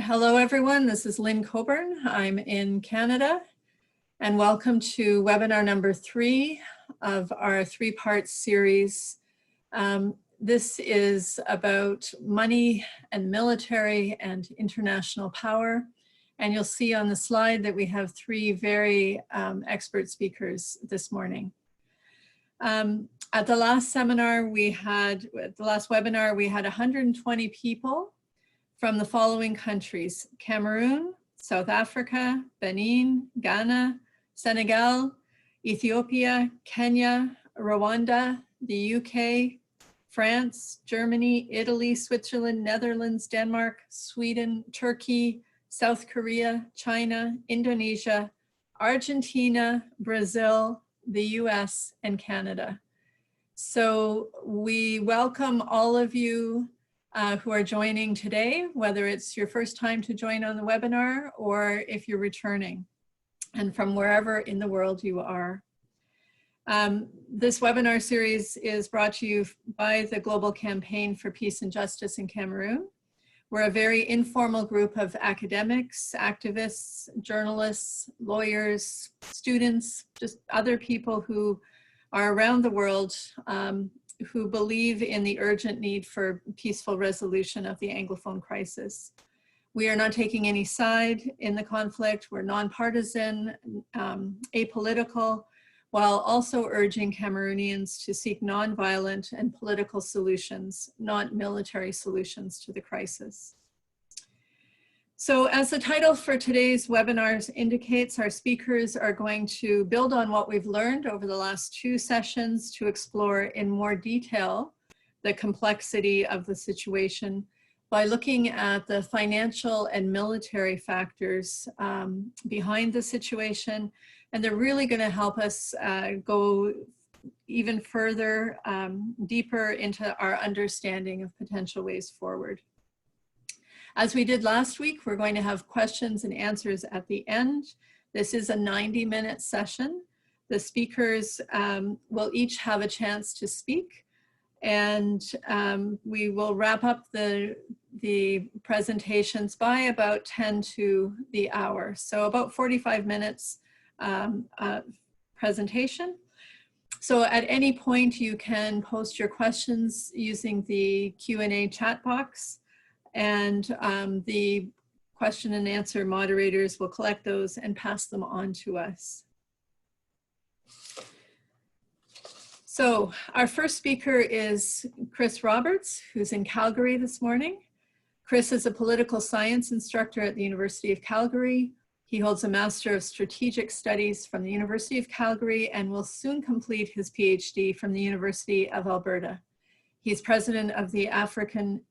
Hello, everyone. This is Lynn Cockburn. I'm in Canada, and welcome to webinar number 3 of our 3-part series. This is about money and military and international power. And you'll see on the slide that we have 3 very expert speakers this morning. At the last webinar, we had 120 people from the following countries: Cameroon, South Africa, Benin, Ghana, Senegal, Ethiopia, Kenya, Rwanda, the UK, France, Germany, Italy, Switzerland, Netherlands, Denmark, Sweden, Turkey, South Korea, China, Indonesia, Argentina, Brazil, the US, and Canada. So we welcome all of you who are joining today, whether it's your first time to join on the webinar or if you're returning, and from wherever in the world you are. This webinar series is brought to you by the Global Campaign for Peace and Justice in Cameroon. We're a very informal group of academics, activists, journalists, lawyers, students, just other people who are around the world who believe in the urgent need for peaceful resolution of the Anglophone crisis. We are not taking any side in the conflict. We're nonpartisan, apolitical, while also urging Cameroonians to seek nonviolent and political solutions, not military solutions to the crisis. So as the title for today's webinars indicates, our speakers are going to build on what we've learned over the last 2 sessions to explore in more detail the complexity of the situation by looking at the financial and military factors behind the situation. And they're really going to help us go even further, deeper into our understanding of potential ways forward. As we did last week, we're going to have questions and answers at the end. This is a 90-minute session. The speakers will each have a chance to speak, and we will wrap up the presentations by about 10 to the hour. So about 45 minutes presentation. So at any point you can post your questions using the Q&A chat box, and the question and answer moderators will collect those and pass them on to us. So our first speaker is Chris Roberts, who's in Calgary this morning. Chris is a political science instructor at the University of Calgary. He holds a Master of Strategic Studies from the University of Calgary and will soon complete his PhD from the University of Alberta. He's president of the African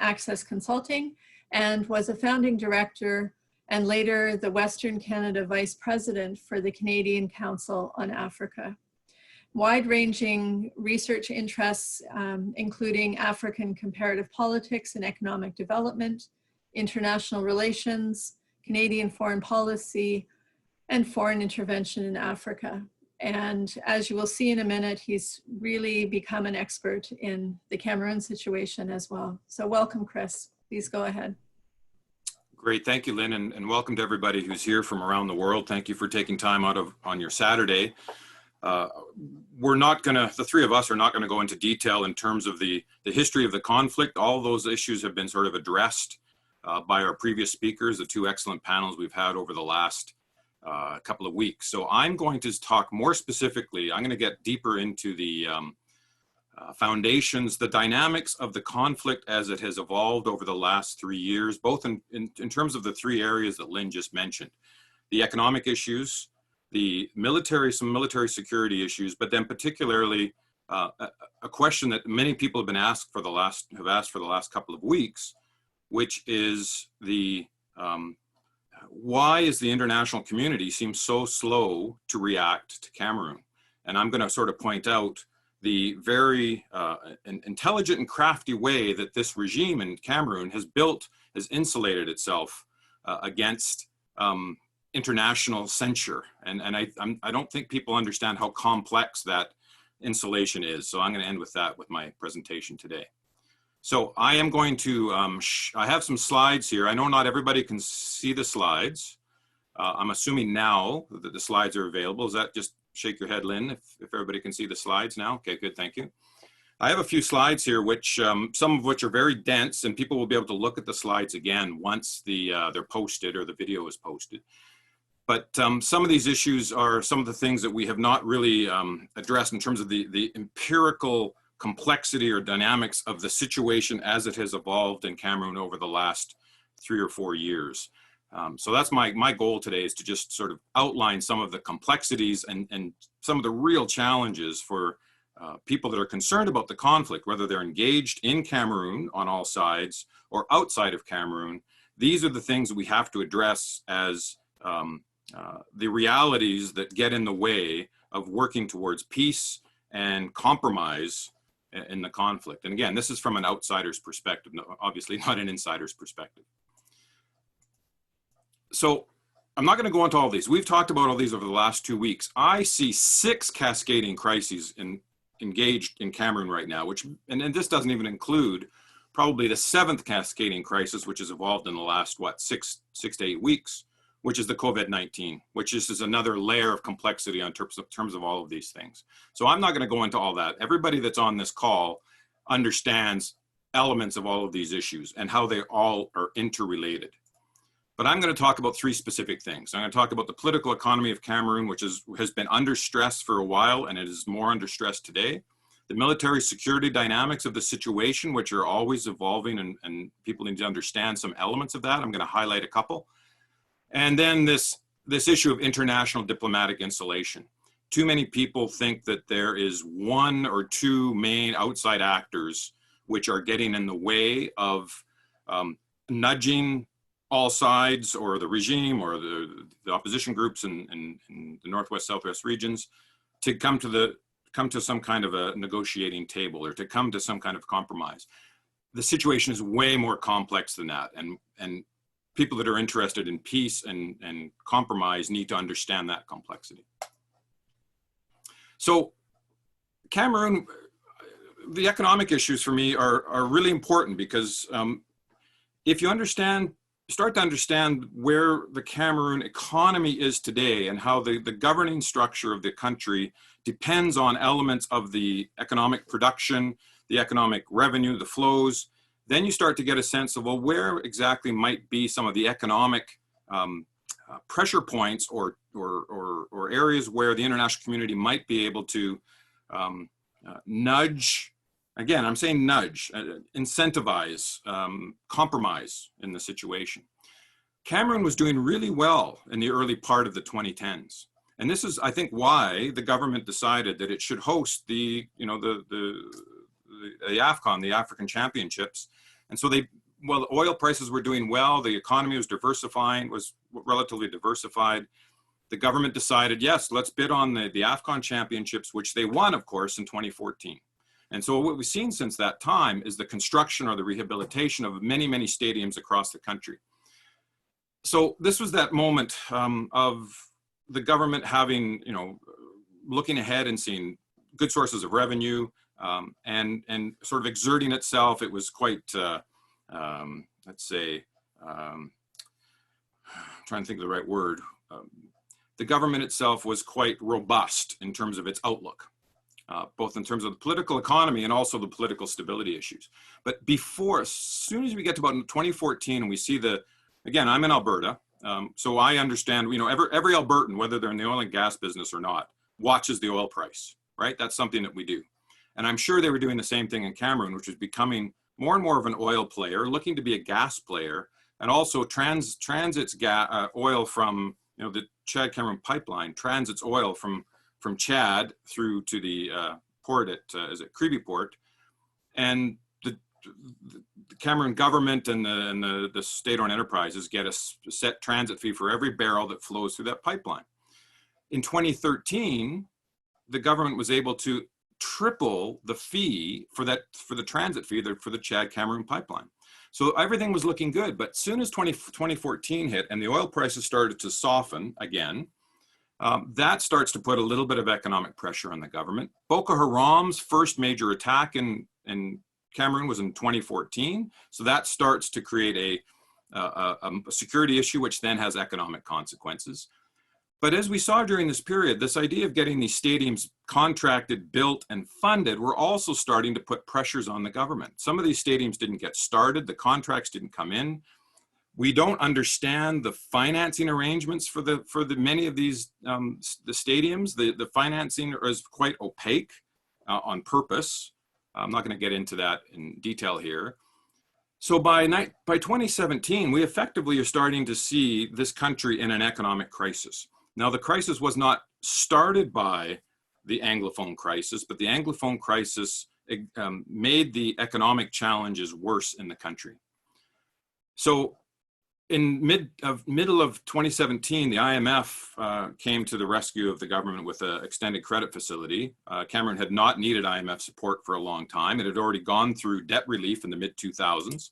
Access Consulting and was a founding director and later the Western Canada Vice President for the Canadian Council on Africa. Wide-ranging research interests, including African comparative politics and economic development, international relations, Canadian foreign policy, and foreign intervention in Africa. And as you will see in a minute, he's really become an expert in the Cameroon situation as well. So welcome, Chris. Please go ahead. Great, thank you, Lynn, and welcome to everybody who's here from around the world. Thank you for taking time out on your Saturday. We're not gonna, the 3 of us are not gonna go into detail in terms of the history of the conflict. All those issues have been sort of addressed by our previous speakers, the 2 excellent panels we've had over the last couple of weeks. So I'm going to talk more specifically, I'm going to get deeper into the foundations, the dynamics of the conflict as it has evolved over the last 3 years, both in terms of the 3 areas that Lynn just mentioned. The economic issues, some military security issues, but then particularly a question that many people have asked for the last couple of weeks, which is why is the international community seem so slow to react to Cameroon? And I'm going to sort of point out the very intelligent and crafty way that this regime in Cameroon has insulated itself against international censure. And I don't think people understand how complex that insulation is. So I'm going to end with that with my presentation today. So I am going to, I have some slides here. I know not everybody can see the slides. I'm assuming now that the slides are available. Is that just shake your head, Lynn, if everybody can see the slides now? Okay, good, thank you. I have a few slides here, which some of which are very dense, and people will be able to look at the slides again once they're posted or the video is posted. But some of these issues are some of the things that we have not really addressed in terms of the empirical complexity or dynamics of the situation as it has evolved in Cameroon over the last 3 or 4 years. So that's my goal today, is to just sort of outline some of the complexities and some of the real challenges for people that are concerned about the conflict, whether they're engaged in Cameroon on all sides or outside of Cameroon. These are the things that we have to address as the realities that get in the way of working towards peace and compromise in the conflict. And again, this is from an outsider's perspective, obviously not an insider's perspective. So I'm not going to go into all these. We've talked about all these over the last 2 weeks. I see 6 cascading crises engaged in Cameroon right now, and this doesn't even include probably the 7th cascading crisis, which has evolved in the last, what, 6 to 8 weeks, which is the COVID-19, which is another layer of complexity in terms of all of these things. So I'm not going to go into all that. Everybody that's on this call understands elements of all of these issues and how they all are interrelated. But I'm going to talk about 3 specific things. I'm going to talk about the political economy of Cameroon, which has been under stress for a while, and it is more under stress today. The military security dynamics of the situation, which are always evolving, and people need to understand some elements of that. I'm going to highlight a couple. And then this issue of international diplomatic insulation. Too many people think that there is 1 or 2 main outside actors which are getting in the way of nudging all sides, or the regime, or the opposition groups in the Northwest, Southwest regions, to come to some kind of a negotiating table, or to come to some kind of compromise. The situation is way more complex than that, and people that are interested in peace and compromise need to understand that complexity. So Cameroon, the economic issues for me are really important, because if you start to understand where the Cameroon economy is today, and how the governing structure of the country depends on elements of the economic production, the economic revenue, the flows, then you start to get a sense of, well, where exactly might be some of the economic pressure points or areas where the international community might be able to nudge, again, I'm saying nudge, incentivize, compromise in the situation. Cameroon was doing really well in the early part of the 2010s. And this is, I think, why the government decided that it should host the AFCON, the African Championships. And so the oil prices were doing well, the economy was diversifying, was relatively diversified. The government decided, yes, let's bid on the AFCON Championships, which they won, of course, in 2014. And so what we've seen since that time is the construction or the rehabilitation of many, many stadiums across the country. So this was that moment of the government having, looking ahead and seeing good sources of revenue, and sort of exerting itself. It was quite, let's say, I'm trying to think of the right word. The government itself was quite robust in terms of its outlook, both in terms of the political economy and also the political stability issues. But as soon as we get to about 2014 and we see again, I'm in Alberta, so I understand, every Albertan, whether they're in the oil and gas business or not, watches the oil price, right? That's something that we do. And I'm sure they were doing the same thing in Cameroon, which was becoming more and more of an oil player, looking to be a gas player, and also transits oil from, the Chad-Cameroon pipeline, transits oil from Chad through to the port at, Kribi Port. And the Cameroon government and the state-owned enterprises get a set transit fee for every barrel that flows through that pipeline. In 2013, the government was able to triple the fee for the transit fee for the Chad-Cameroon pipeline. So everything was looking good, but as soon as 2014 hit and the oil prices started to soften again, that starts to put a little bit of economic pressure on the government. Boko Haram's first major attack in Cameroon was in 2014. So that starts to create a security issue, which then has economic consequences. But as we saw during this period, this idea of getting these stadiums contracted, built, and funded were also starting to put pressures on the government. Some of these stadiums didn't get started, the contracts didn't come in. We don't understand the financing arrangements for many of these the stadiums. The financing is quite opaque on purpose. I'm not going to get into that in detail here. So by 2017, we effectively are starting to see this country in an economic crisis. Now, the crisis was not started by the Anglophone crisis, but the Anglophone crisis made the economic challenges worse in the country. So in middle of 2017, the IMF came to the rescue of the government with an extended credit facility. Cameroon had not needed IMF support for a long time. It had already gone through debt relief in the mid-2000s.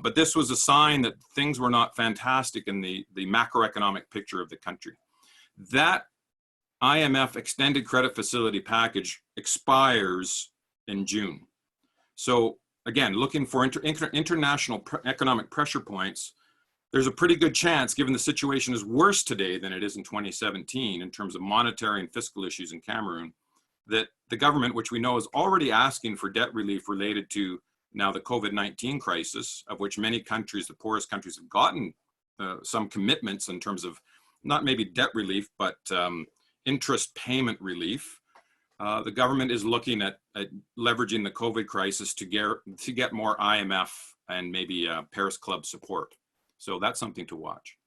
But this was a sign that things were not fantastic in the macroeconomic picture of the country. That IMF extended credit facility package expires in June. So again, looking for international economic pressure points, there's a pretty good chance, given the situation is worse today than it is in 2017 in terms of monetary and fiscal issues in Cameroon, that the government, which we know is already asking for debt relief related to now the COVID-19 crisis, of which many countries, the poorest countries, have gotten some commitments in terms of not maybe debt relief, but interest payment relief. The government is looking at leveraging the COVID crisis to get more IMF and maybe Paris Club support. So that's something to watch.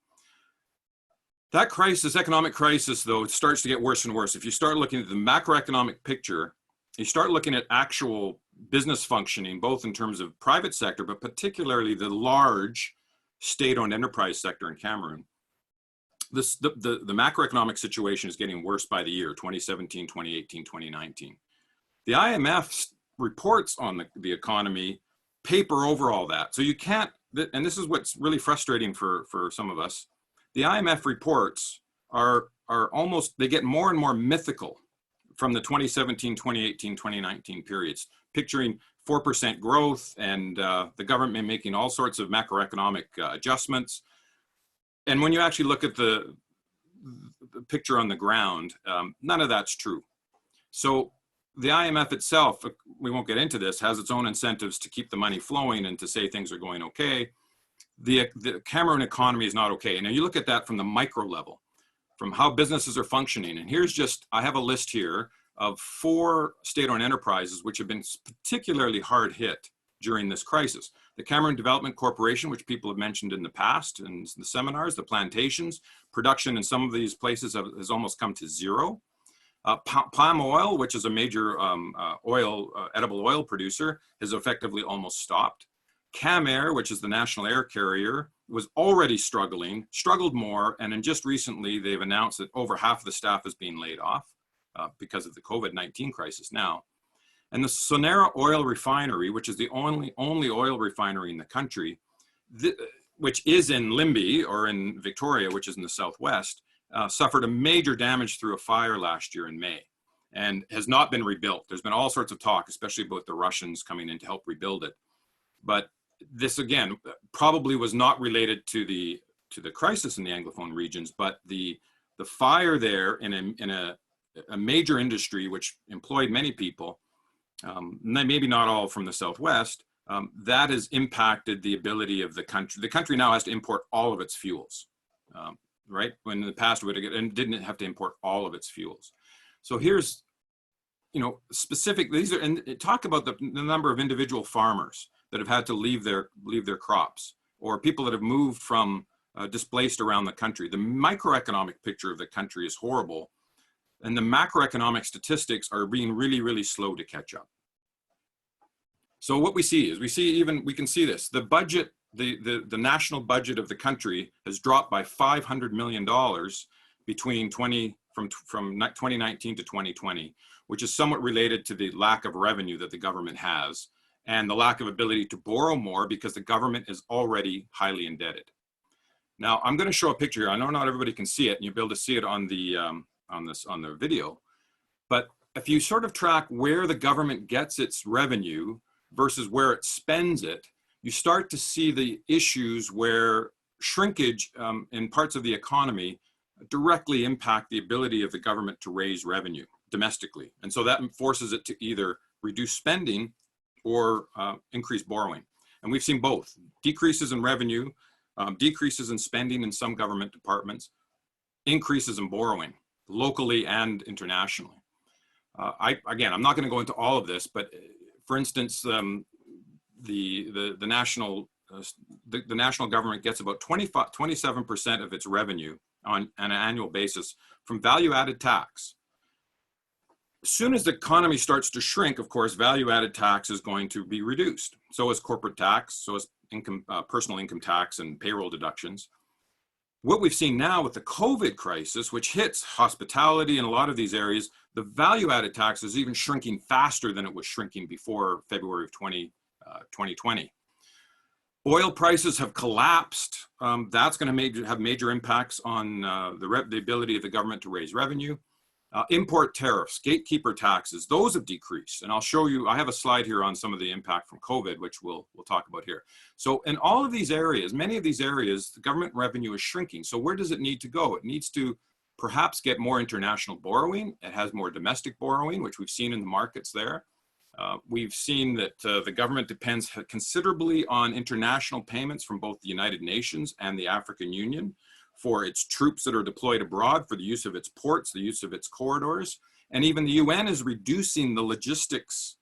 That crisis, economic crisis, though, it starts to get worse and worse. If you start looking at the macroeconomic picture, you start looking at actual business functioning, both in terms of private sector, but particularly the large state-owned enterprise sector in Cameroon. The macroeconomic situation is getting worse by the year, 2017, 2018, 2019. The IMF's reports on the economy paper over all that. So you can't, and this is what's really frustrating for some of us, the IMF reports are almost, they get more and more mythical from the 2017, 2018, 2019 periods, picturing 4% growth and the government making all sorts of macroeconomic adjustments. And when you actually look at the picture on the ground, none of that's true. So the IMF itself, we won't get into this, has its own incentives to keep the money flowing and to say things are going okay. The Cameroon economy is not okay. Now you look at that from the micro level, from how businesses are functioning. And here's just, I have a list here of 4 state-owned enterprises which have been particularly hard hit during this crisis. The Cameroon Development Corporation, which people have mentioned in the past in the seminars, the plantations, production in some of these places has almost come to zero. Palm oil, which is a major edible oil producer, has effectively almost stopped. Camair, which is the national air carrier, was already struggled more, and then just recently they've announced that over half of the staff is being laid off because of the COVID-19 crisis now. And the Sonera oil refinery, which is the only oil refinery in the country, which is in Limby or in Victoria, which is in the southwest, suffered a major damage through a fire last year in May and has not been rebuilt. There's been all sorts of talk, especially about the Russians coming in to help rebuild it. But this, again, probably was not related to the crisis in the Anglophone regions, but the fire there in a major industry which employed many people, maybe not all from the southwest, that has impacted the ability of the country. The country now has to import all of its fuels, right? When in the past it didn't have to import all of its fuels. So here's, specific, these are, and talk about the number of individual farmers that have had to leave their crops, or people that have moved from displaced around the country. The microeconomic picture of the country is horrible. And the macroeconomic statistics are being really, really slow to catch up. So what we see is, we can see this, the budget, the national budget of the country has dropped by $500 million between from 2019 to 2020, which is somewhat related to the lack of revenue that the government has and the lack of ability to borrow more because the government is already highly indebted. Now, I'm going to show a picture here. I know not everybody can see it, and you'll be able to see it on the video, but if you sort of track where the government gets its revenue, versus where it spends it, you start to see the issues where shrinkage in parts of the economy directly impact the ability of the government to raise revenue domestically. And so that forces it to either reduce spending or increase borrowing. And we've seen both: decreases in revenue, decreases in spending in some government departments, increases in borrowing locally and internationally. Again, I'm not going to go into all of this, but for instance, the national government gets about 27% of its revenue on an annual basis from value-added tax. As soon as the economy starts to shrink, of course, value-added tax is going to be reduced. So is corporate tax, so is personal income tax and payroll deductions. What we've seen now with the COVID crisis, which hits hospitality and a lot of these areas, the value-added tax is even shrinking faster than it was shrinking before February of 2020. Oil prices have collapsed. That's going to have major impacts on the ability of the government to raise revenue. Import tariffs, gatekeeper taxes, those have decreased. And I'll show you, I have a slide here on some of the impact from COVID, which we'll talk about here. So in all of these areas, many of these areas, the government revenue is shrinking. So where does it need to go? It needs to perhaps get more international borrowing. It has more domestic borrowing, which we've seen in the markets there. We've seen that the government depends considerably on international payments from both the United Nations and the African Union for its troops that are deployed abroad, for the use of its ports, the use of its corridors. And even the UN is reducing the logistics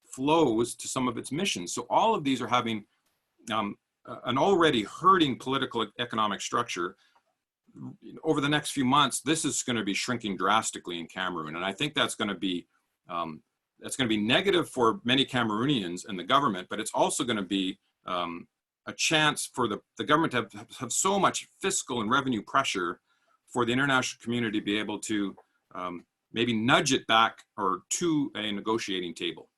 flows to some of its missions. So all of these are having an already hurting political economic structure. Over the next few months, this is going to be shrinking drastically in Cameroon. And I think that's going to be negative for many Cameroonians and the government, but it's also going to be a chance for the government to have so much fiscal and revenue pressure for the international community to be able to maybe nudge it back or to a negotiating table.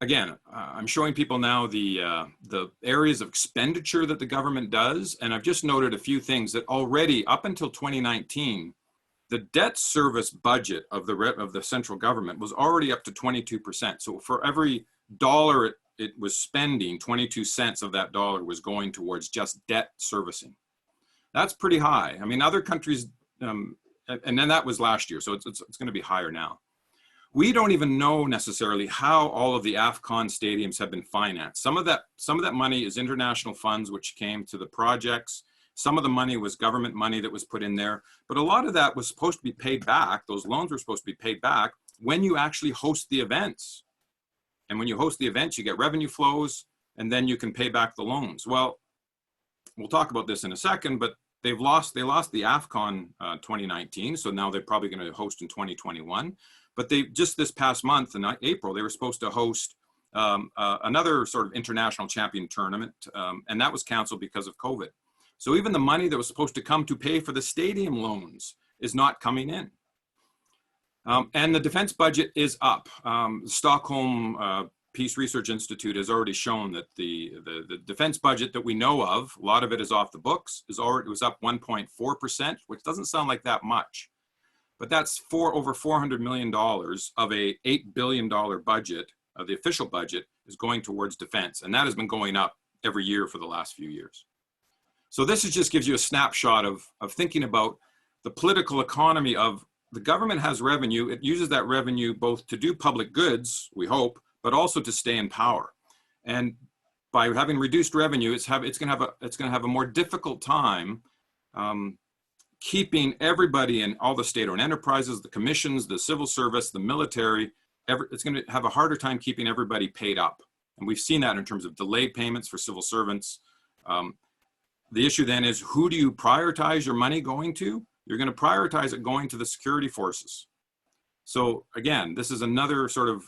Again, I'm showing people now the areas of expenditure that the government does, and I've just noted a few things that already up until 2019, the debt service budget of the central government was already up to 22%. So for every dollar it was spending, 22 cents of that dollar was going towards just debt servicing. That's pretty high. I mean, other countries, and then that was last year, so it's going to be higher now. We don't even know necessarily how all of the AFCON stadiums have been financed. Some of that money is international funds which came to the projects. Some of the money was government money that was put in there, but a lot of that was supposed to be paid back. Those loans were supposed to be paid back when you actually host the events. And when you host the events, you get revenue flows, and then you can pay back the loans. Well, we'll talk about this in a second, but they lost the AFCON 2019, so now they're probably going to host in 2021. But they just this past month in April, they were supposed to host another sort of international champion tournament, and that was canceled because of COVID. So even the money that was supposed to come to pay for the stadium loans is not coming in. And the defense budget is up. Stockholm Peace Research Institute has already shown that the defense budget that we know of, a lot of it is off the books, it was up 1.4%, which doesn't sound like that much. But that's over $400 million of a $8 billion budget, the official budget, is going towards defense. And that has been going up every year for the last few years. So this just gives you a snapshot of thinking about the political economy of the government has revenue. It uses that revenue both to do public goods, we hope, but also to stay in power. And by having reduced revenue, it's going to have a more difficult time keeping everybody in all the state-owned enterprises, the commissions, the civil service, the military. It's going to have a harder time keeping everybody paid up. And we've seen that in terms of delayed payments for civil servants. The issue then is, who do you prioritize your money going to? You're going to prioritize it going to the security forces. So again, this is another sort of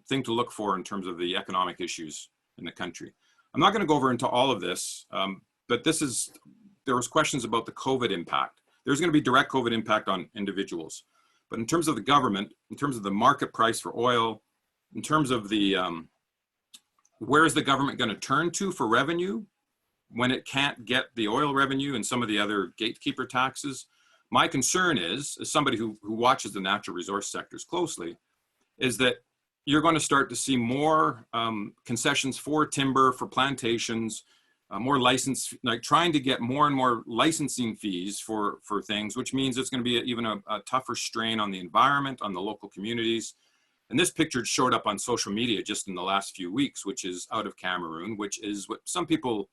thing to look for in terms of the economic issues in the country. I'm not going to go over into all of this, but there was questions about the COVID impact. There's going to be direct COVID impact on individuals. But in terms of the government, in terms of the market price for oil, in terms of the, where is the government going to turn to for revenue when it can't get the oil revenue and some of the other gatekeeper taxes? My concern is, as somebody who watches the natural resource sectors closely, is that you're going to start to see more concessions for timber, for plantations, more license, like trying to get more and more licensing fees for things, which means it's going to be even a tougher strain on the environment, on the local communities. And this picture showed up on social media just in the last few weeks, which is out of Cameroon, which is what some people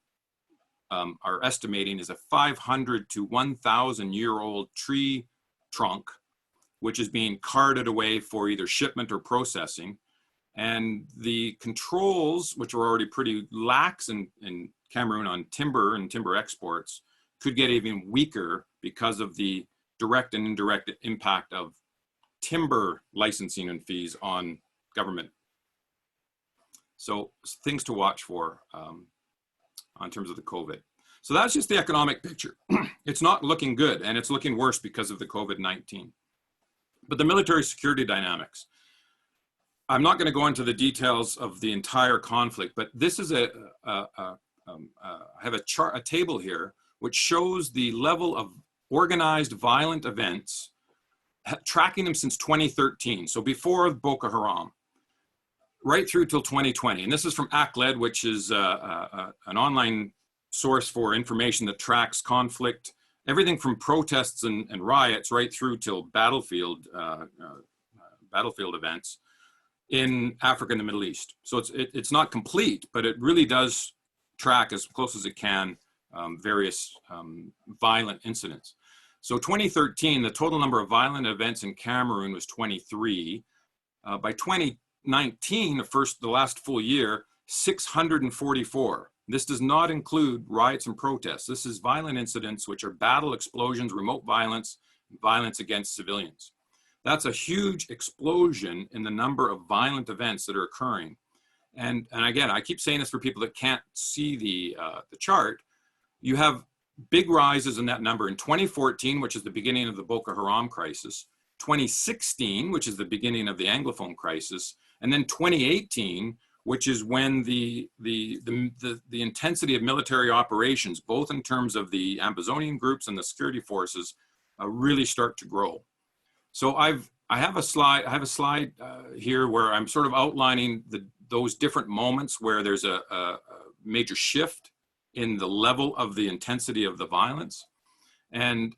are estimating is a 500 to 1,000-year-old tree trunk, which is being carted away for either shipment or processing. And the controls, which are already pretty lax in Cameroon on timber and timber exports, could get even weaker because of the direct and indirect impact of timber licensing and fees on government. So things to watch for on terms of the COVID. So that's just the economic picture. It's not looking good, and it's looking worse because of the COVID-19. But the military security dynamics, I'm not going to go into the details of the entire conflict, but this is I have a table here which shows the level of organized violent events, tracking them since 2013, so before Boko Haram, right through till 2020. And this is from ACLED, which is an online source for information that tracks conflict, everything from protests and riots right through till battlefield events in Africa and the Middle East. So it's not complete, but it really does track as close as it can various violent incidents. So 2013, the total number of violent events in Cameroon was 23. By 2019, the last full year, 644. This does not include riots and protests. This is violent incidents, which are battle, explosions, remote violence, violence against civilians. That's a huge explosion in the number of violent events that are occurring. And again, I keep saying this for people that can't see the chart. You have big rises in that number in 2014, which is the beginning of the Boko Haram crisis, 2016, which is the beginning of the Anglophone crisis, and then 2018, which is when the intensity of military operations, both in terms of the Ambazonian groups and the security forces, really start to grow. So I have a slide here where I'm sort of outlining those different moments where there's a major shift in the level of the intensity of the violence. And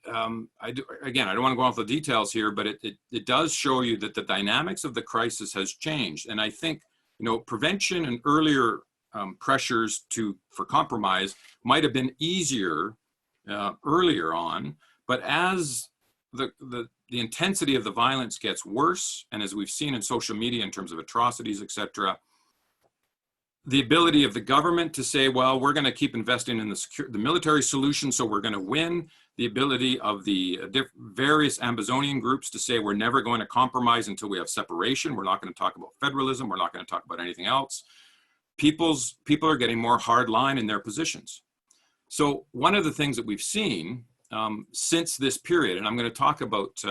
again, I don't want to go off the details here, but it does show you that the dynamics of the crisis has changed. And I think, prevention and earlier pressures for compromise might have been easier earlier on, but as the intensity of the violence gets worse, and as we've seen in social media in terms of atrocities, etc., the ability of the government to say, well, we're going to keep investing in the military solution, so we're going to win. The ability of the various Ambazonian groups to say, we're never going to compromise until we have separation. We're not going to talk about federalism. We're not going to talk about anything else. People are getting more hardline in their positions. So one of the things that we've seen since this period, and I'm going to talk about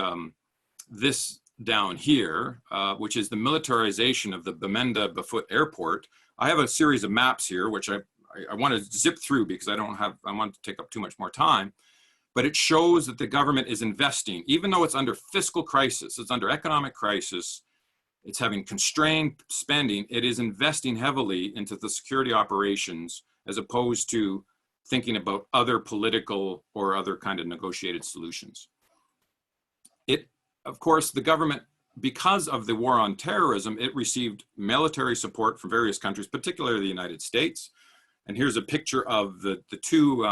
this down here, which is the militarization of the Bamenda Bafut Airport. I have a series of maps here, which I want to zip through because I want to take up too much more time, but it shows that the government is investing, even though it's under fiscal crisis, it's under economic crisis, it's having constrained spending, it is investing heavily into the security operations as opposed to thinking about other political or other kind of negotiated solutions. Of course, the government, because of the war on terrorism, it received military support from various countries, particularly the United States. And here's a picture of the two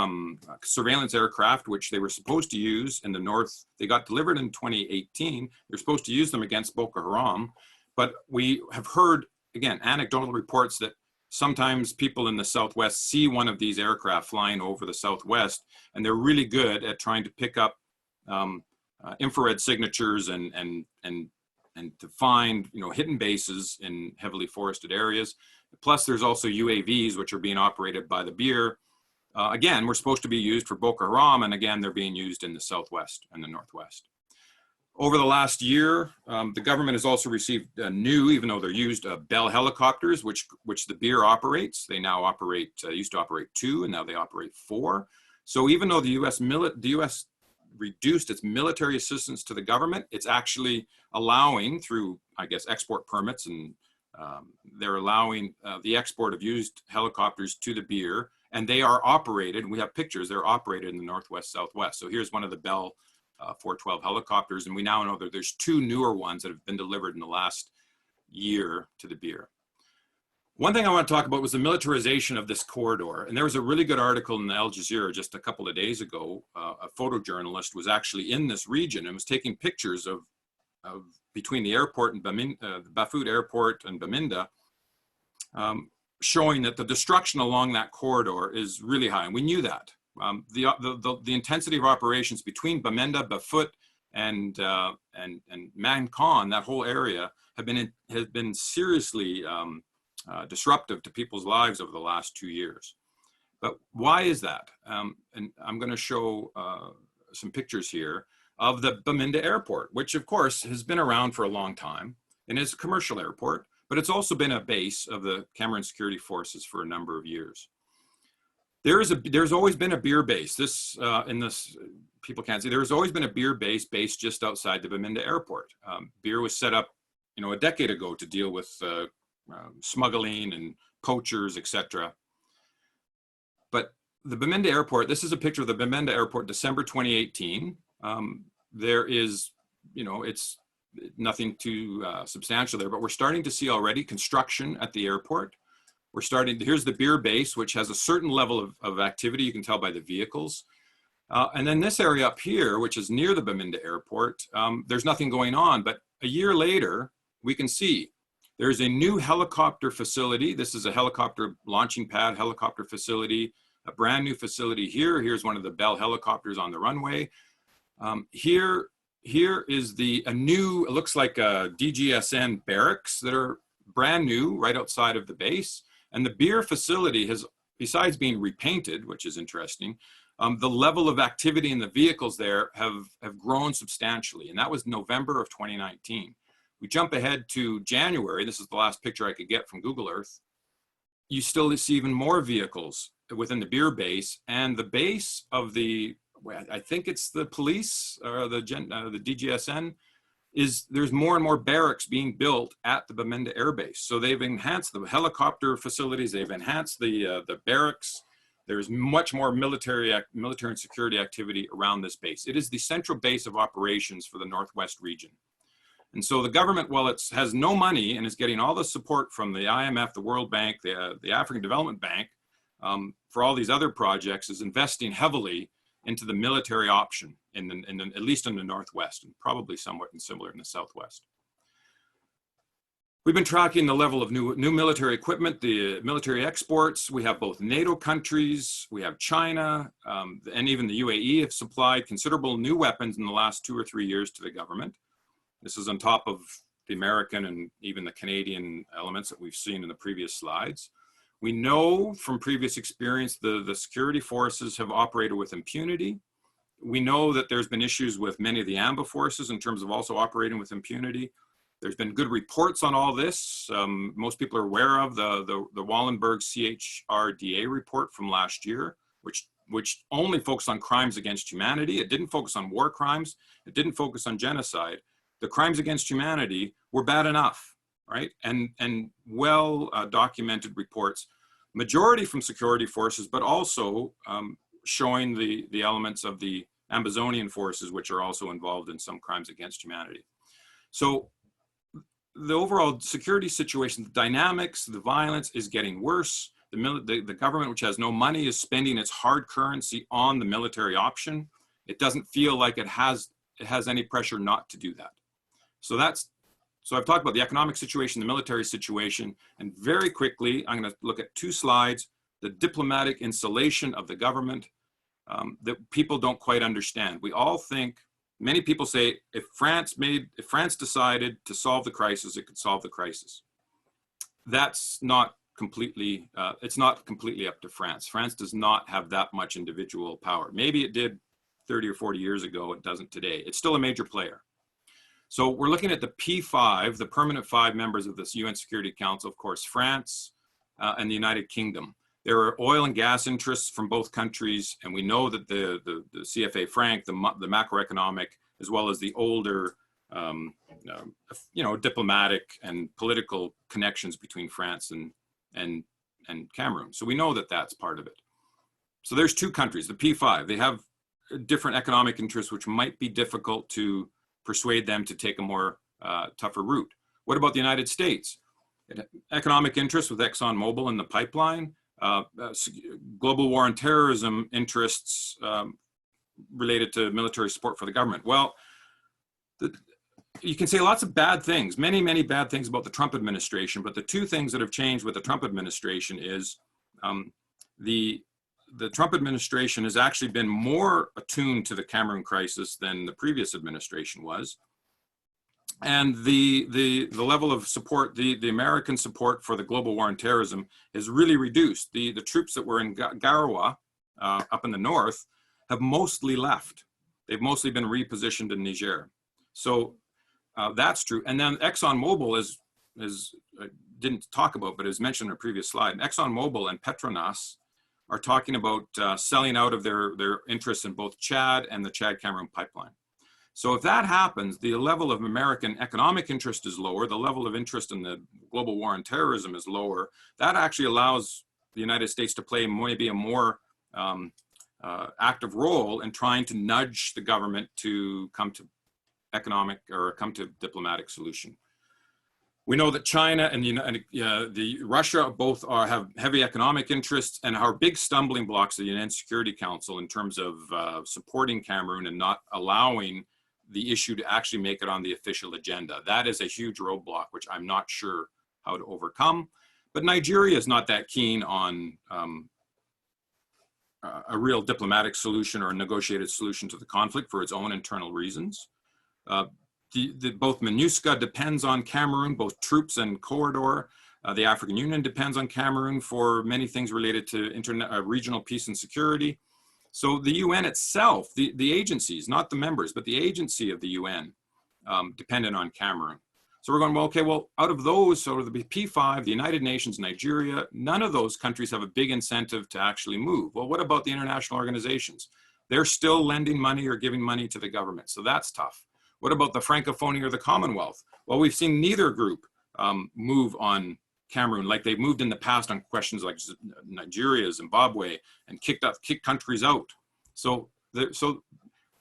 surveillance aircraft, which they were supposed to use in the north. They got delivered in 2018. They're supposed to use them against Boko Haram. But we have heard, again, anecdotal reports that sometimes people in the Southwest see one of these aircraft flying over the Southwest, and they're really good at trying to pick up infrared signatures and to find hidden bases in heavily forested areas. Plus, there's also UAVs, which are being operated by the BIR. Again, we're supposed to be used for Boko Haram, and again, they're being used in the Southwest and the Northwest. Over the last year, the government has also received new, even though they're used, Bell helicopters, which the BIR operates. They now operate, used to operate 2, and now they operate 4. So even though the U.S. reduced its military assistance to the government, it's actually allowing, through, I guess, export permits and They're allowing the export of used helicopters to the Beer, and they are operated, we have pictures, they're operated in the Northwest Southwest. So here's one of the Bell 412 helicopters, and we now know that there's 2 newer ones that have been delivered in the last year to the Beer. One thing I want to talk about was the militarization of this corridor. And there was a really good article in the Al Jazeera just a couple of days ago. A photojournalist was actually in this region and was taking pictures of between the airport and the Bafut airport and Bamenda, showing that the destruction along that corridor is really high. And we knew that. The intensity of operations between Bamenda, Bafut, and Mankon, that whole area, has been seriously disruptive to people's lives over the last 2 years. But why is that? And I'm going to show some pictures here of the Bamenda airport, which of course has been around for a long time and is a commercial airport, but it's also been a base of the Cameroon security forces for a number of years. There's always been a beer base. People can't see, there's always been a beer base based just outside the Bamenda airport. Beer was set up, a decade ago to deal with smuggling and poachers, etc. But the Bamenda airport, this is a picture of the Bamenda airport, December 2018. There is, it's nothing too substantial there, but we're starting to see already construction at the airport. Here's the beer base, which has a certain level of activity. You can tell by the vehicles. And then this area up here, which is near the Bamenda airport, there's nothing going on, but a year later, we can see there's a new helicopter facility. This is a helicopter launching pad, helicopter facility, a brand new facility here. Here's one of the Bell helicopters on the runway. Here is a new, it looks like a DGSN barracks that are brand new right outside of the base. And the beer facility has, besides being repainted, which is interesting, the level of activity in the vehicles there have grown substantially. And that was November of 2019. We jump ahead to January. This is the last picture I could get from Google Earth. You still see even more vehicles within the beer base, and the base of I think it's the police or the DGSN, there's more and more barracks being built at the Bamenda Air Base. So they've enhanced the helicopter facilities, they've enhanced the barracks. There's much more military and security activity around this base. It is the central base of operations for the Northwest region. And so the government, while it has no money and is getting all the support from the IMF, the World Bank, the African Development Bank, for all these other projects, is investing heavily into the military option, at least in the Northwest, and probably somewhat similar in the Southwest. We've been tracking the level of new military equipment, the military exports. We have both NATO countries, we have China, and even the UAE have supplied considerable new weapons in the last 2 or 3 years to the government. This is on top of the American and even the Canadian elements that we've seen in the previous slides. We know from previous experience the security forces have operated with impunity. We know that there's been issues with many of the AMBA forces in terms of also operating with impunity. There's been good reports on all this. Most people are aware of the Wallenberg CHRDA report from last year, which only focused on crimes against humanity. It didn't focus on war crimes. It didn't focus on genocide. The crimes against humanity were bad enough, right? And well documented reports, majority from security forces, but also showing the elements of the Ambazonian forces, which are also involved in some crimes against humanity. So the overall security situation, the dynamics, the violence is getting worse. The government, which has no money, is spending its hard currency on the military option. It doesn't feel like it has any pressure not to do that. So I've talked about the economic situation, the military situation, and very quickly, I'm going to look at 2 slides, the diplomatic insulation of the government that people don't quite understand. We all think, many people say, if France decided to solve the crisis, it could solve the crisis. That's not completely, it's not completely up to France. France does not have that much individual power. Maybe it did 30 or 40 years ago, it doesn't today. It's still a major player. So we're looking at the P5, the permanent 5 members of this UN Security Council, of course, France and the United Kingdom. There are oil and gas interests from both countries, and we know that the CFA franc, the macroeconomic, as well as the older diplomatic and political connections between France and Cameroon. So we know that that's part of it. So there's two countries, the P5. They have different economic interests, which might be difficult to persuade them to take a more tougher route. What about the United States? Economic interests with ExxonMobil and the pipeline, global war on terrorism interests related to military support for the government. Well, you can say lots of bad things, many, many bad things about the Trump administration, but the two things that have changed with the Trump administration is the Trump administration has actually been more attuned to the Cameroon crisis than the previous administration was. And the level of support, the American support for the global war on terrorism is really reduced. The troops that were in Garoua up in the north have mostly left. They've mostly been repositioned in Niger. So that's true. And then ExxonMobil is didn't talk about, but as mentioned in a previous slide, ExxonMobil and Petronas are talking about selling out of their interests in both Chad and the Chad-Cameroon pipeline. So if that happens, the level of American economic interest is lower, the level of interest in the global war on terrorism is lower. That actually allows the United States to play maybe a more active role in trying to nudge the government to come to economic or come to diplomatic solution. We know that China and the Russia both have heavy economic interests and are big stumbling blocks of the UN Security Council in terms of supporting Cameroon and not allowing the issue to actually make it on the official agenda. That is a huge roadblock, which I'm not sure how to overcome. But Nigeria is not that keen on a real diplomatic solution or a negotiated solution to the conflict for its own internal reasons. Both MINUSCA depends on Cameroon, both troops and corridor. The African Union depends on Cameroon for many things related to regional peace and security. So the UN itself, the agencies, not the members, but the agency of the UN dependent on Cameroon. So we're going, well, okay, well, out of those, so the P5, the United Nations, Nigeria, none of those countries have a big incentive to actually move. Well, what about the international organizations? They're still lending money or giving money to the government, so that's tough. What about the Francophonie or the Commonwealth? Well, we've seen neither group move on Cameroon like they've moved in the past on questions like Nigeria, Zimbabwe, and kicked countries out. So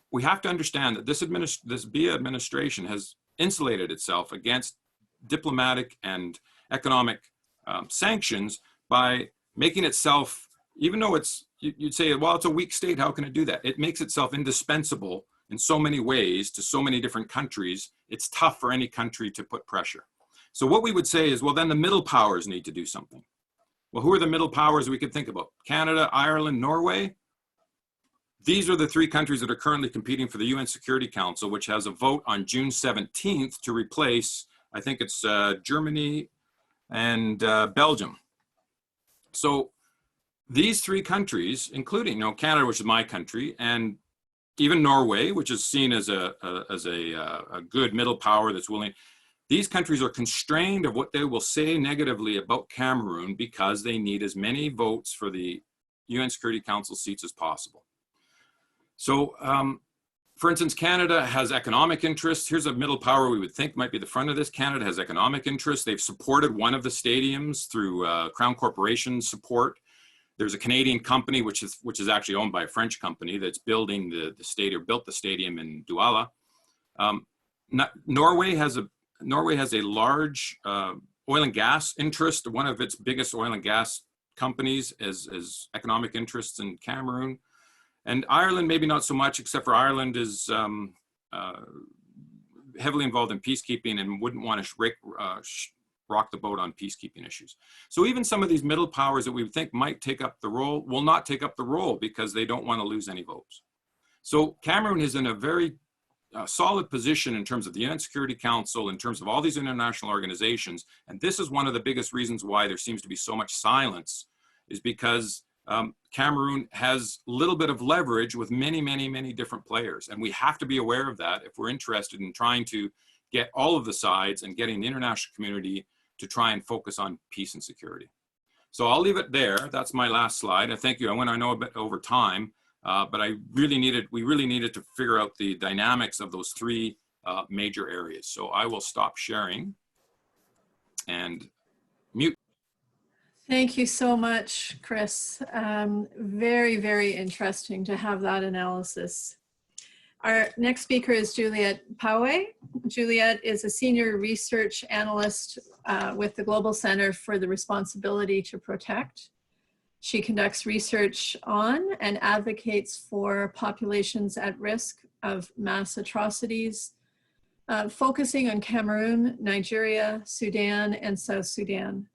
we have to understand that this Biya administration has insulated itself against diplomatic and economic sanctions by making itself, even though you'd say, well, it's a weak state, how can it do that? It makes itself indispensable in so many ways to so many different countries. It's tough for any country to put pressure. So what we would say is, well, then the middle powers need to do something. Well, who are the middle powers we could think about? Canada, Ireland, Norway. These are the three countries that are currently competing for the UN Security Council, which has a vote on June 17th to replace, I think it's Germany and Belgium. So these three countries, including Canada, which is my country, and even Norway, which is seen as a good middle power that's willing, these countries are constrained of what they will say negatively about Cameroon because they need as many votes for the UN Security Council seats as possible. So, for instance, Canada has economic interests. Here's a middle power we would think might be the front of this. Canada has economic interests. They've supported one of the stadiums through Crown Corporation support. There's a Canadian company, which is actually owned by a French company that's building the stadium, built the stadium in Douala. Norway has a large oil and gas interest. One of its biggest oil and gas companies is economic interests in Cameroon. And Ireland, maybe not so much, except for Ireland is heavily involved in peacekeeping and wouldn't want to rock the boat on peacekeeping issues. So even some of these middle powers that we think might take up the role will not take up the role because they don't want to lose any votes. So Cameroon is in a very solid position in terms of the UN Security Council, in terms of all these international organizations. And this is one of the biggest reasons why there seems to be so much silence, is because Cameroon has a little bit of leverage with many, many, many different players. And we have to be aware of that if we're interested in trying to get all of the sides and getting the international community to try and focus on peace and security. So I'll leave it there. That's my last slide. I thank you. I know a bit over time, but we really needed to figure out the dynamics of those three major areas. So I will stop sharing and mute. Thank you so much, Chris. Very, very interesting to have that analysis. Our next speaker is Juliette Paauwe. Juliette is a senior research analyst with the Global Center for the Responsibility to Protect. She conducts research on and advocates for populations at risk of mass atrocities, focusing on Cameroon, Nigeria, Sudan, and South Sudan.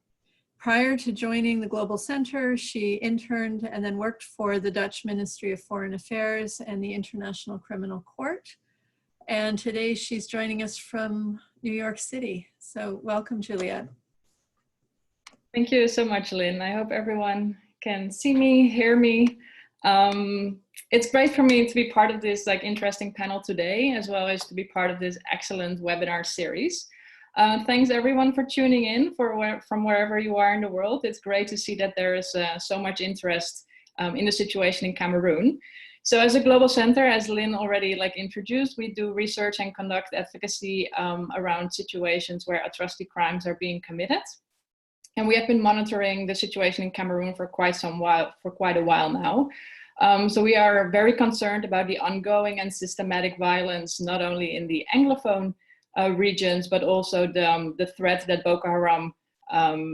Prior to joining the Global Center, she interned and then worked for the Dutch Ministry of Foreign Affairs and the International Criminal Court. And today she's joining us from New York City. So welcome, Juliette. Thank you so much, Lynn. I hope everyone can see me, hear me. It's great for me to be part of this interesting panel today, as well as to be part of this excellent webinar series. Thanks everyone for tuning in from wherever you are in the world. It's great to see that there is so much interest in the situation in Cameroon. So as a global center, as Lynn already introduced, we do research and conduct advocacy around situations where atrocity crimes are being committed. And we have been monitoring the situation in Cameroon for quite a while now. So we are very concerned about the ongoing and systematic violence, not only in the Anglophone regions, but also the threat that Boko Haram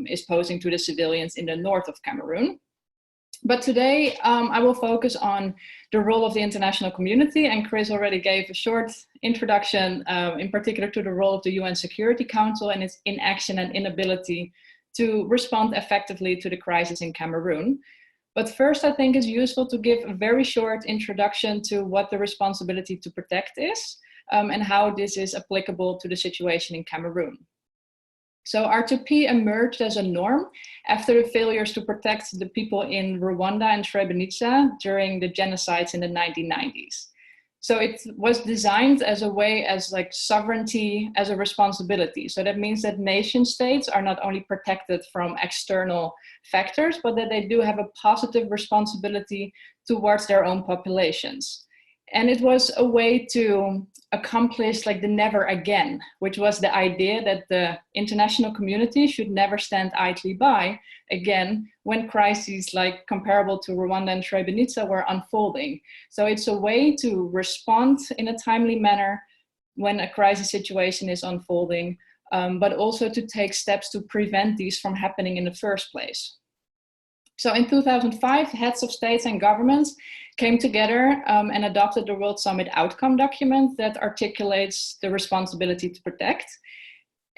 is posing to the civilians in the north of Cameroon. But today I will focus on the role of the international community, and Chris already gave a short introduction in particular to the role of the UN Security Council and its inaction and inability to respond effectively to the crisis in Cameroon. But first, I think it's useful to give a very short introduction to what the responsibility to protect is, and how this is applicable to the situation in Cameroon. So R2P emerged as a norm after the failures to protect the people in Rwanda and Srebrenica during the genocides in the 1990s. So it was designed as a way, as sovereignty as a responsibility. So that means that nation states are not only protected from external factors, but that they do have a positive responsibility towards their own populations. And it was a way to accomplish the never again, which was the idea that the international community should never stand idly by again when crises comparable to Rwanda and Srebrenica were unfolding. So it's a way to respond in a timely manner when a crisis situation is unfolding, but also to take steps to prevent these from happening in the first place. So in 2005, heads of states and governments came together and adopted the World Summit Outcome document that articulates the responsibility to protect.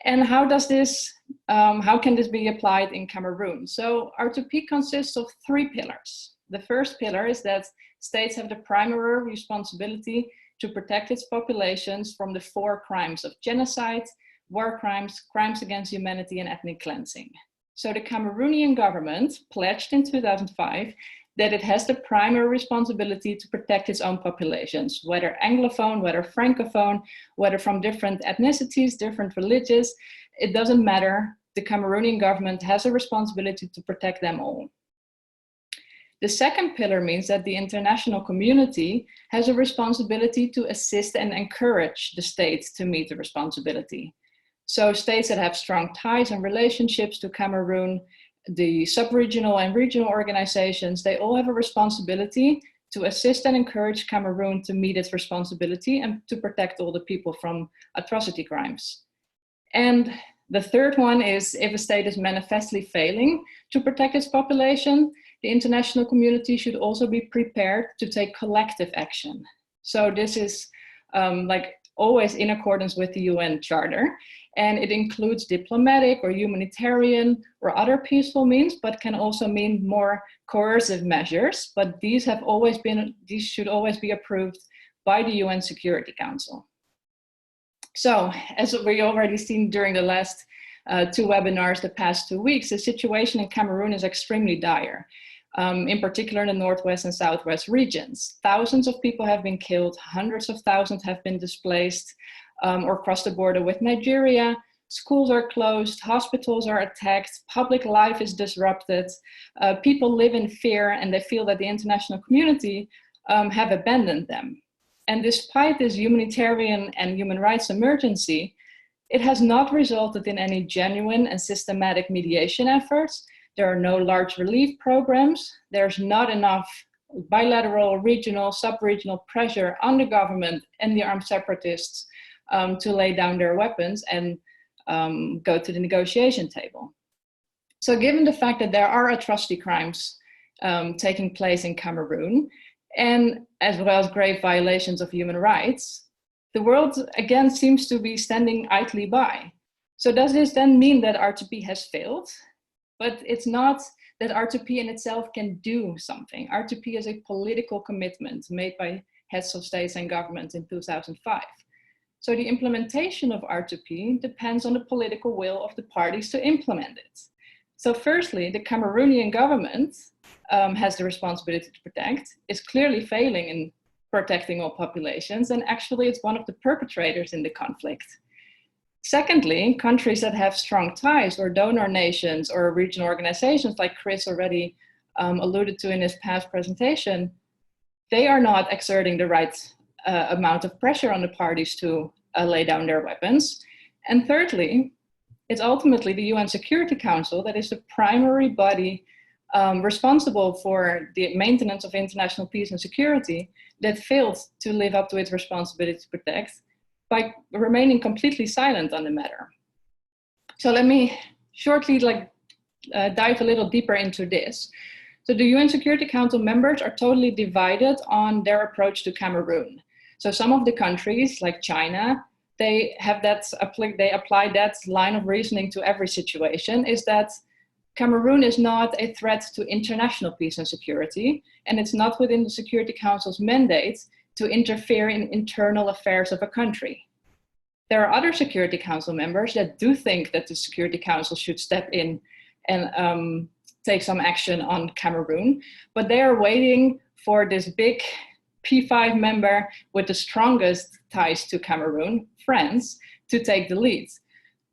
And how can this be applied in Cameroon? So R2P consists of 3 pillars. The first pillar is that states have the primary responsibility to protect its populations from the 4 crimes of genocide, war crimes, crimes against humanity, and ethnic cleansing. So the Cameroonian government pledged in 2005 that it has the primary responsibility to protect its own populations, whether Anglophone, whether Francophone, whether from different ethnicities, different religions, it doesn't matter. The Cameroonian government has a responsibility to protect them all. The second pillar means that the international community has a responsibility to assist and encourage the states to meet the responsibility. So states that have strong ties and relationships to Cameroon, the sub-regional and regional organizations, they all have a responsibility to assist and encourage Cameroon to meet its responsibility and to protect all the people from atrocity crimes. And the third one is if a state is manifestly failing to protect its population, the international community should also be prepared to take collective action. So this is always in accordance with the UN Charter. And it includes diplomatic or humanitarian or other peaceful means, but can also mean more coercive measures. But these should always be approved by the UN Security Council. So as we already seen during the last 2 webinars the past 2 weeks, the situation in Cameroon is extremely dire. In particular in the Northwest and Southwest regions. Thousands of people have been killed, hundreds of thousands have been displaced or crossed the border with Nigeria. Schools are closed, hospitals are attacked, public life is disrupted, people live in fear and they feel that the international community have abandoned them. And despite this humanitarian and human rights emergency, it has not resulted in any genuine and systematic mediation efforts. There are no large relief programs. There's not enough bilateral, regional, sub-regional pressure on the government and the armed separatists to lay down their weapons and go to the negotiation table. So given the fact that there are atrocity crimes taking place in Cameroon, and as well as grave violations of human rights, the world again seems to be standing idly by. So does this then mean that R2P has failed? But it's not that R2P in itself can do something. R2P is a political commitment made by heads of states and governments in 2005. So the implementation of R2P depends on the political will of the parties to implement it. So firstly, the Cameroonian government has the responsibility to protect, is clearly failing in protecting all populations, and actually it's one of the perpetrators in the conflict. Secondly, countries that have strong ties, or donor nations or regional organizations like Chris already alluded to in his past presentation, they are not exerting the right amount of pressure on the parties to lay down their weapons. And thirdly, it's ultimately the UN Security Council that is the primary body responsible for the maintenance of international peace and security that failed to live up to its responsibility to protect by remaining completely silent on the matter. So let me shortly dive a little deeper into this. So the UN Security Council members are totally divided on their approach to Cameroon. So some of the countries like China, they apply that line of reasoning to every situation, is that Cameroon is not a threat to international peace and security, and it's not within the Security Council's mandate to interfere in internal affairs of a country. There are other Security Council members that do think that the Security Council should step in and take some action on Cameroon, but they are waiting for this big P5 member with the strongest ties to Cameroon, France, to take the lead.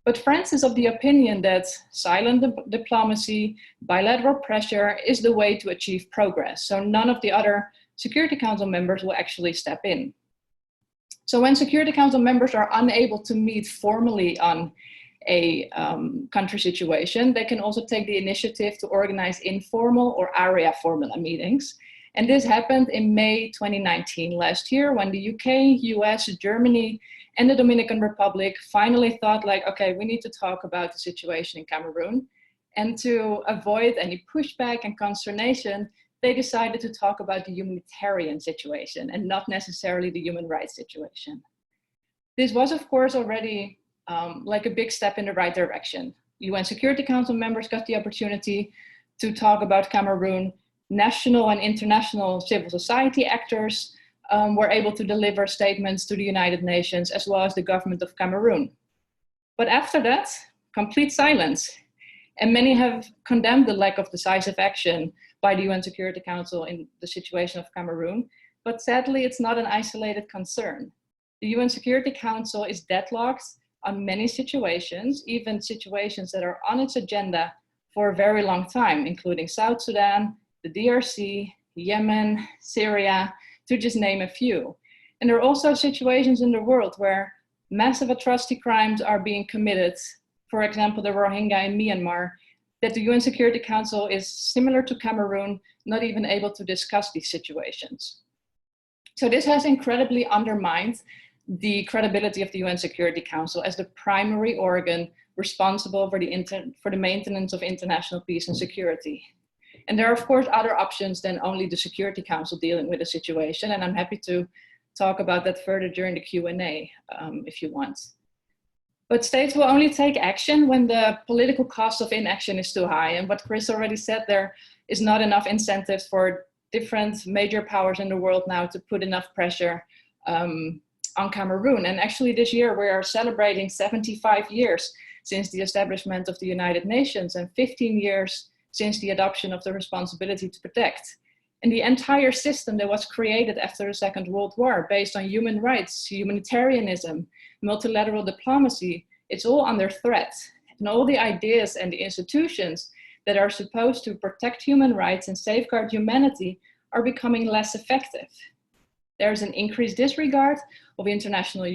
But France is of the opinion that silent diplomacy, bilateral pressure is the way to achieve progress. So none of the other Security Council members will actually step in. So when Security Council members are unable to meet formally on a country situation, they can also take the initiative to organize informal or area formula meetings. And this happened in May 2019, last year, when the UK, US, Germany, and the Dominican Republic finally thought like, okay, we need to talk about the situation in Cameroon. And to avoid any pushback and consternation, they decided to talk about the humanitarian situation and not necessarily the human rights situation. This was, of course, already like a big step in the right direction. UN Security Council members got the opportunity to talk about Cameroon. National and international civil society actors were able to deliver statements to the United Nations as well as the government of Cameroon. But after that, complete silence. And many have condemned the lack of decisive action by the UN Security Council in the situation of Cameroon. But sadly, it's not an isolated concern. The UN Security Council is deadlocked on many situations, even situations that are on its agenda for a very long time, including South Sudan, the DRC, Yemen, Syria, to just name a few. And there are also situations in the world where massive atrocity crimes are being committed, for example, the Rohingya in Myanmar, that the UN Security Council is similar to Cameroon, not even able to discuss these situations. So this has incredibly undermined the credibility of the UN Security Council as the primary organ responsible for the maintenance of international peace and security. And there are, of course, other options than only the Security Council dealing with the situation. And I'm happy to talk about that further during the Q&A if you want. But states will only take action when the political cost of inaction is too high. And what Chris already said, there is not enough incentives for different major powers in the world now to put enough pressure on Cameroon. And actually this year we are celebrating 75 years since the establishment of the United Nations and 15 years since the adoption of the responsibility to protect. And the entire system that was created after the Second World War, based on human rights, humanitarianism, multilateral diplomacy, it's all under threat. And all the ideas and the institutions that are supposed to protect human rights and safeguard humanity are becoming less effective. There's an increased disregard of international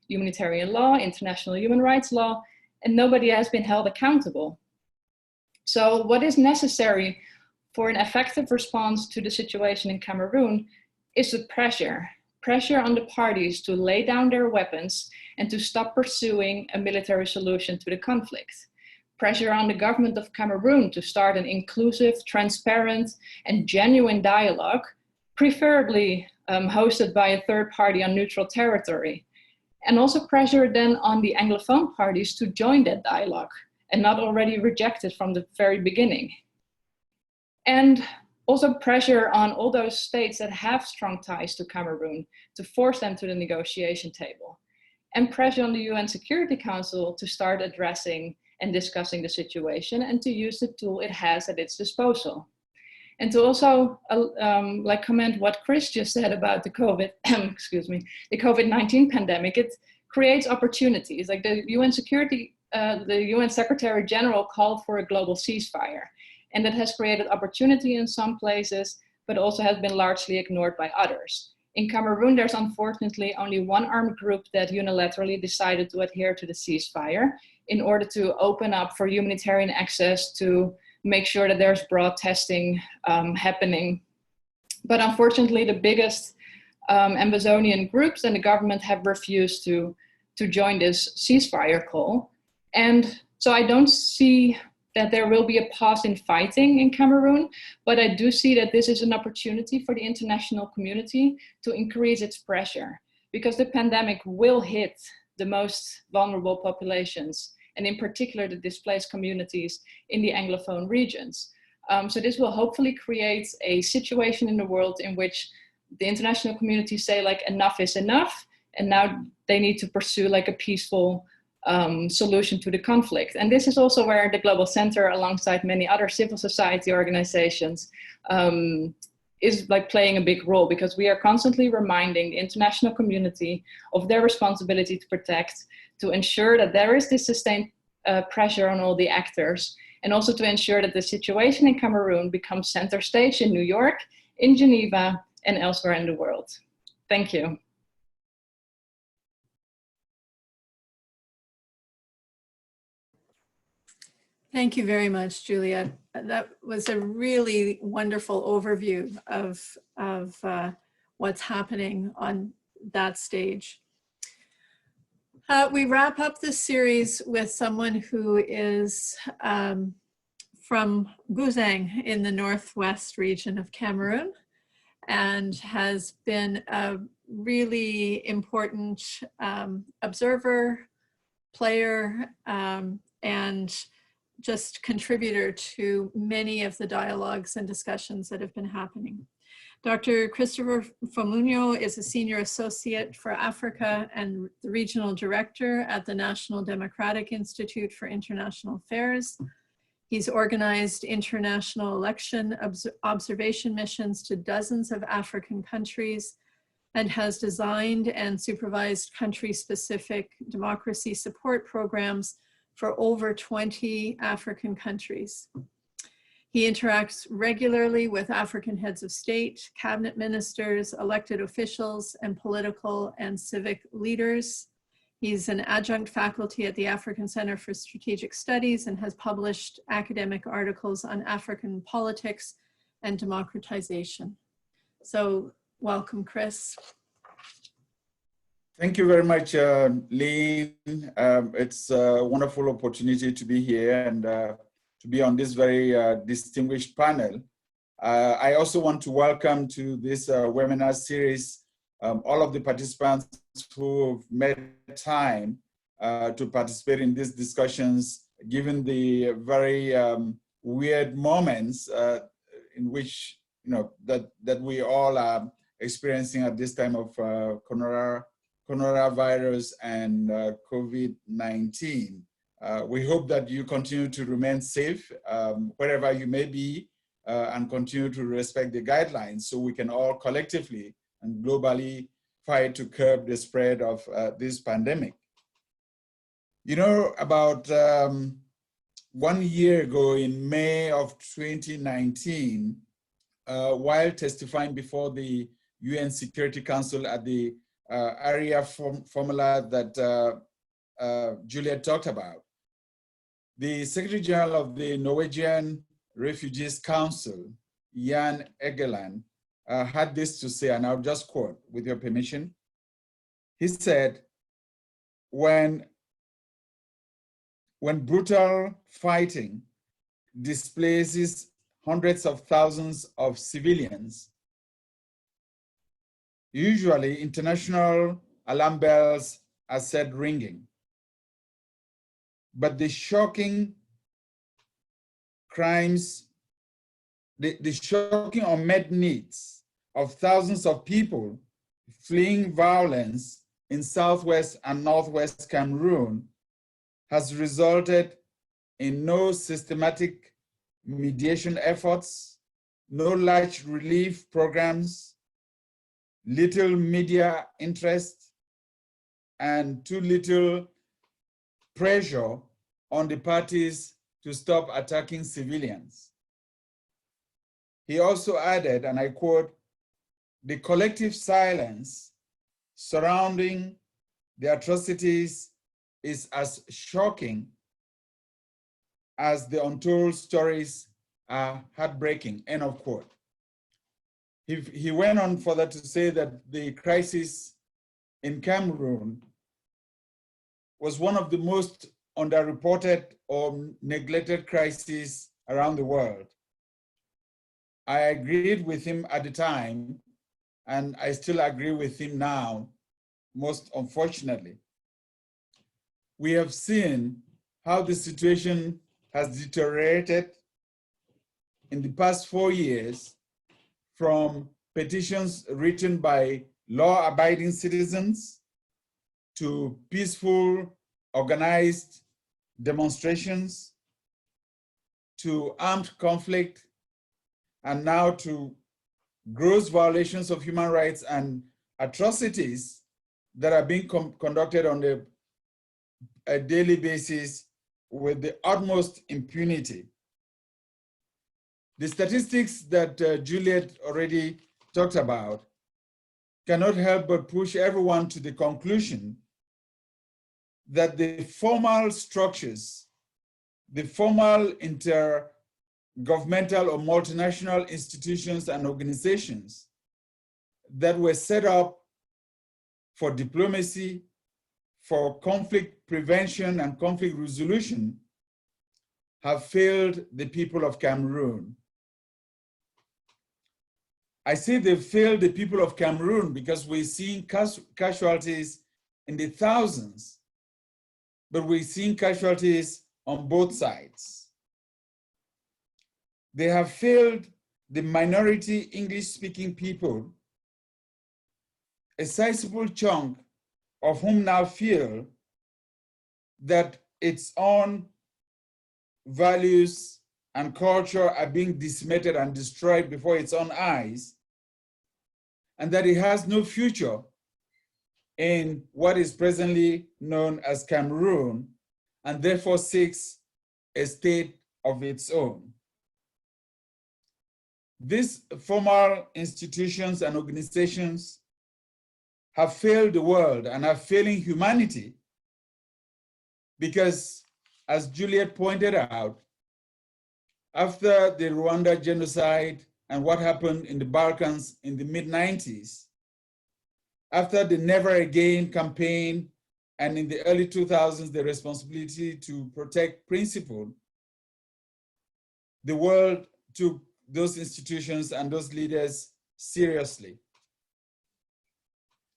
humanitarian law, international human rights law, and nobody has been held accountable. So what is necessary for an effective response to the situation in Cameroon is the pressure on the parties to lay down their weapons and to stop pursuing a military solution to the conflict. Pressure on the government of Cameroon to start an inclusive, transparent, and genuine dialogue, preferably hosted by a third party on neutral territory. And also pressure then on the Anglophone parties to join that dialogue and not already reject it from the very beginning. And also pressure on all those states that have strong ties to Cameroon to force them to the negotiation table. And pressure on the UN Security Council to start addressing and discussing the situation and to use the tool it has at its disposal. And to also comment what Chris just said about the the COVID-19 pandemic, it creates opportunities. Like the UN Secretary General called for a global ceasefire, and that has created opportunity in some places, but also has been largely ignored by others. In Cameroon, there's unfortunately only one armed group that unilaterally decided to adhere to the ceasefire in order to open up for humanitarian access to make sure that there's broad testing happening. But unfortunately, the biggest Amazonian groups and the government have refused to join this ceasefire call. And so I don't see that there will be a pause in fighting in Cameroon, but I do see that this is an opportunity for the international community to increase its pressure, because the pandemic will hit the most vulnerable populations, and in particular the displaced communities in the Anglophone regions. So this will hopefully create a situation in the world in which the international community say like enough is enough, and now they need to pursue like a peaceful solution to the conflict. And this is also where the Global Center, alongside many other civil society organizations, is like playing a big role, because we are constantly reminding the international community of their responsibility to protect, to ensure that there is this sustained pressure on all the actors, and also to ensure that the situation in Cameroon becomes center stage in New York, in Geneva, and elsewhere in the world. Thank you. Thank you very much, Juliette. That was a really wonderful overview of what's happening on that stage. We wrap up this series with someone who is from Guzang in the northwest region of Cameroon, and has been a really important observer, player, and just contributor to many of the dialogues and discussions that have been happening. Dr. Christopher Fomunyoh is a senior associate for Africa and the regional director at the National Democratic Institute for International Affairs. He's organized international election observation missions to dozens of African countries and has designed and supervised country-specific democracy support programs for over 20 African countries. He interacts regularly with African heads of state, cabinet ministers, elected officials, and political and civic leaders. He's an adjunct faculty at the African Center for Strategic Studies and has published academic articles on African politics and democratization. So welcome, Chris. Thank you very much, Lynn. It's a wonderful opportunity to be here and to be on this very distinguished panel. I also want to welcome to this webinar series all of the participants who have made time to participate in these discussions, given the very weird moments in which, that we all are experiencing at this time of coronavirus and COVID-19. We hope that you continue to remain safe wherever you may be and continue to respect the guidelines so we can all collectively and globally fight to curb the spread of this pandemic. About 1 year ago in May of 2019, while testifying before the UN Security Council at the area formula that Juliette talked about. The Secretary General of the Norwegian Refugees Council, Jan Egeland, had this to say, and I'll just quote with your permission. He said, when brutal fighting displaces hundreds of thousands of civilians, usually international alarm bells are set ringing. But the shocking crimes, the shocking unmet needs of thousands of people fleeing violence in Southwest and Northwest Cameroon has resulted in no systematic mediation efforts, no large relief programs, little media interest, and too little pressure on the parties to stop attacking civilians. He also added, and I quote, "The collective silence surrounding the atrocities is as shocking as the untold stories are heartbreaking," end of quote. He went on further to say that the crisis in Cameroon was one of the most underreported or neglected crises around the world. I agreed with him at the time, and I still agree with him now, most unfortunately. We have seen how the situation has deteriorated in the past 4 years, from petitions written by law-abiding citizens to peaceful, organized demonstrations, to armed conflict, and now to gross violations of human rights and atrocities that are being conducted on a daily basis with the utmost impunity. The statistics that Juliette already talked about cannot help but push everyone to the conclusion that the formal structures, the formal intergovernmental or multinational institutions and organizations that were set up for diplomacy, for conflict prevention and conflict resolution, have failed the people of Cameroon. I say they've failed the people of Cameroon because we're seeing casualties in the thousands, but we're seeing casualties on both sides. They have failed the minority English-speaking people, a sizable chunk of whom now feel that its own values and culture are being decimated and destroyed before its own eyes, and that it has no future in what is presently known as Cameroon, and therefore seeks a state of its own. These formal institutions and organizations have failed the world and are failing humanity because, as Juliette pointed out, after the Rwanda genocide and what happened in the Balkans in the mid-90s, after the Never Again campaign, and in the early 2000s, the responsibility to protect principle, the world took those institutions and those leaders seriously.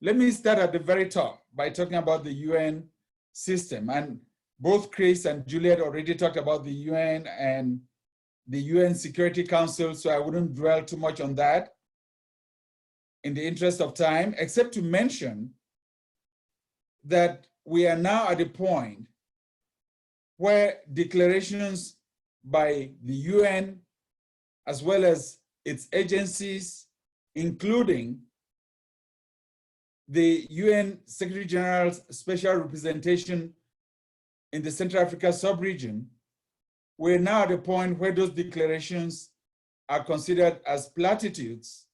Let me start at the very top by talking about the UN system. And both Chris and Juliette already talked about the UN and the UN Security Council, so I wouldn't dwell too much on that in the interest of time, except to mention that we are now at a point where declarations by the UN, as well as its agencies, including the UN Secretary General's Special Representation in the Central Africa sub-region, we're now at a point where those declarations are considered as platitudes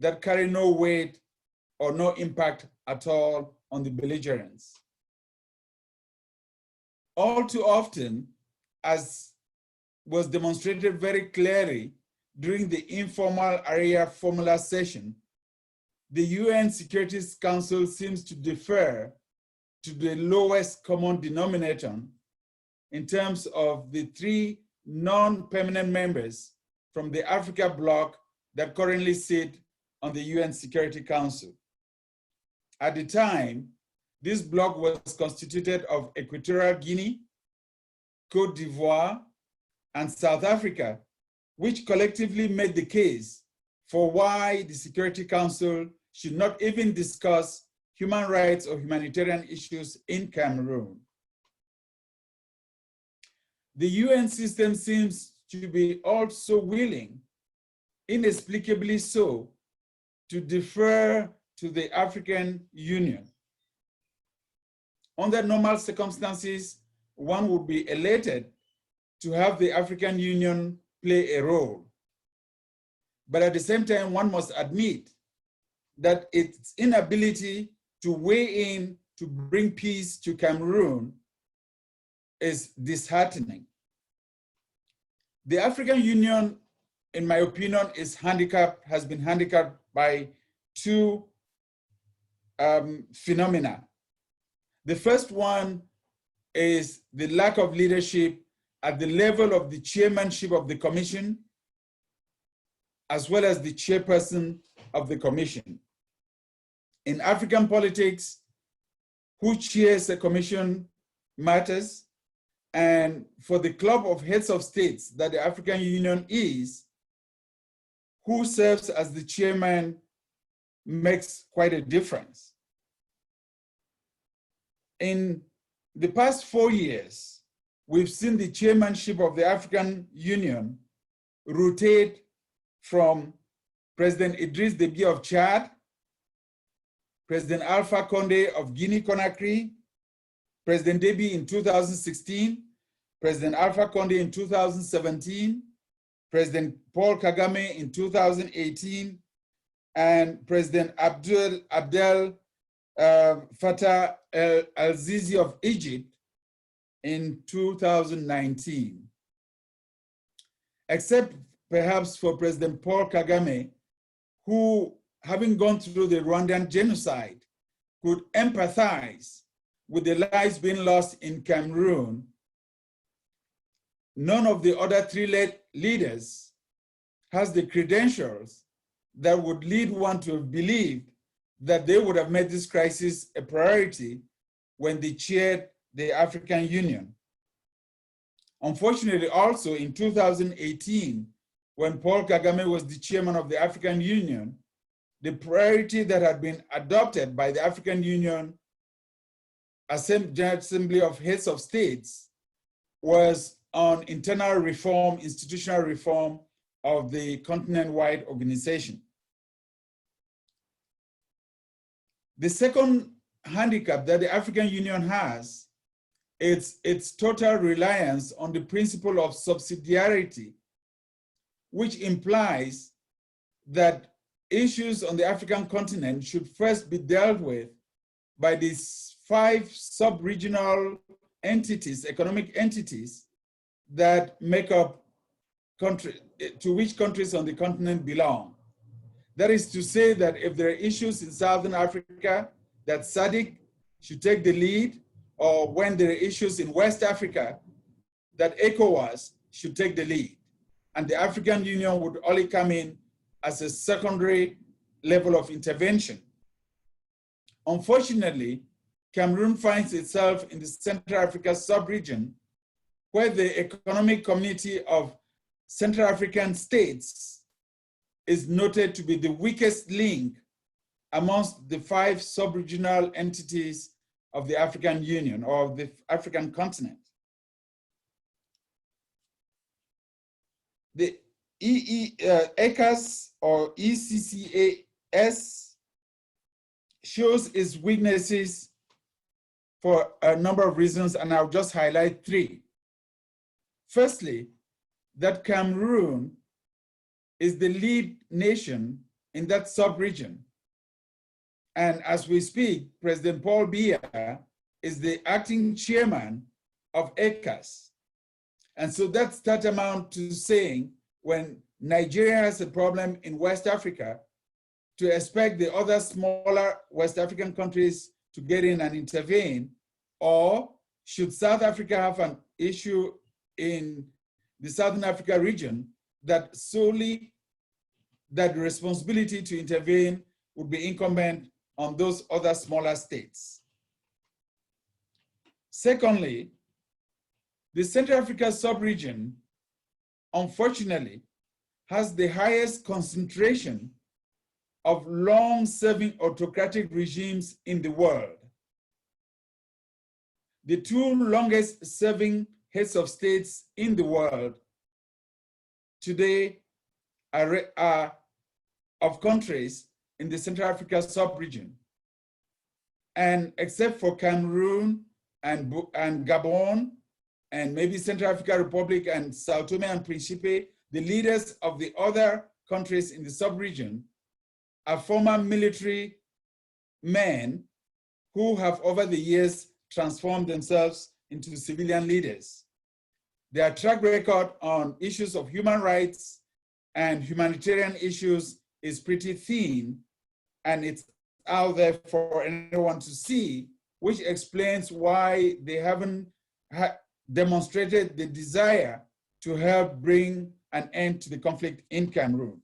that carry no weight or no impact at all on the belligerents. All too often, as was demonstrated very clearly during the informal area formula session, the UN Security Council seems to defer to the lowest common denominator in terms of the 3 non-permanent members from the Africa bloc that currently sit on the UN Security Council. At the time, this bloc was constituted of Equatorial Guinea, Cote d'Ivoire, and South Africa, which collectively made the case for why the Security Council should not even discuss human rights or humanitarian issues in Cameroon. The UN system seems to be also willing, inexplicably so, to defer to the African Union. Under normal circumstances, one would be elated to have the African Union play a role. But at the same time, one must admit that its inability to weigh in to bring peace to Cameroon is disheartening. The African Union, in my opinion, has been handicapped by 2 phenomena. The first one is the lack of leadership at the level of the chairmanship of the commission, as well as the chairperson of the commission. In African politics, who chairs a commission matters, and for the club of heads of states that the African Union is, who serves as the chairman makes quite a difference. In the past 4 years, we've seen the chairmanship of the African Union rotate from President Idriss Déby of Chad, President Alpha Condé of Guinea-Conakry, President Déby in 2016, President Alpha Condé in 2017, President Paul Kagame in 2018, and President Abdel Fattah el-Sisi of Egypt in 2019. Except perhaps for President Paul Kagame, who, having gone through the Rwandan genocide, could empathize with the lives being lost in Cameroon. None of the other 3 leaders has the credentials that would lead one to believe that they would have made this crisis a priority when they chaired the African Union. Unfortunately, also in 2018, when Paul Kagame was the chairman of the African Union, the priority that had been adopted by the African Union General Assembly of Heads of States was on internal reform, institutional reform of the continent-wide organization. The second handicap that the African Union has is its total reliance on the principle of subsidiarity, which implies that issues on the African continent should first be dealt with by these 5 sub-regional entities, economic entities, that make up to which countries on the continent belong. That is to say that if there are issues in Southern Africa, that SADC should take the lead, or when there are issues in West Africa, that ECOWAS should take the lead. And the African Union would only come in as a secondary level of intervention. Unfortunately, Cameroon finds itself in the Central Africa sub-region, where the economic community of Central African states is noted to be the weakest link amongst the 5 sub-regional entities of the African Union or of the African continent. The ECAS or ECCAS shows its weaknesses for a number of reasons, and I'll just highlight 3. Firstly, that Cameroon is the lead nation in that sub-region. And as we speak, President Paul Biya is the acting chairman of ECAS. And so that's tantamount to saying when Nigeria has a problem in West Africa, to expect the other smaller West African countries to get in and intervene, or should South Africa have an issue in the Southern Africa region, that solely that the responsibility to intervene would be incumbent on those other smaller states. Secondly, the Central Africa sub-region, unfortunately, has the highest concentration of long-serving autocratic regimes in the world. The two longest-serving heads of states in the world today are of countries in the Central Africa sub-region. And except for Cameroon and Gabon, and maybe Central African Republic and Sao Tome and Principe, the leaders of the other countries in the sub-region are former military men who have over the years transformed themselves into civilian leaders. Their track record on issues of human rights and humanitarian issues is pretty thin, and it's out there for anyone to see, which explains why they haven't demonstrated the desire to help bring an end to the conflict in Cameroon.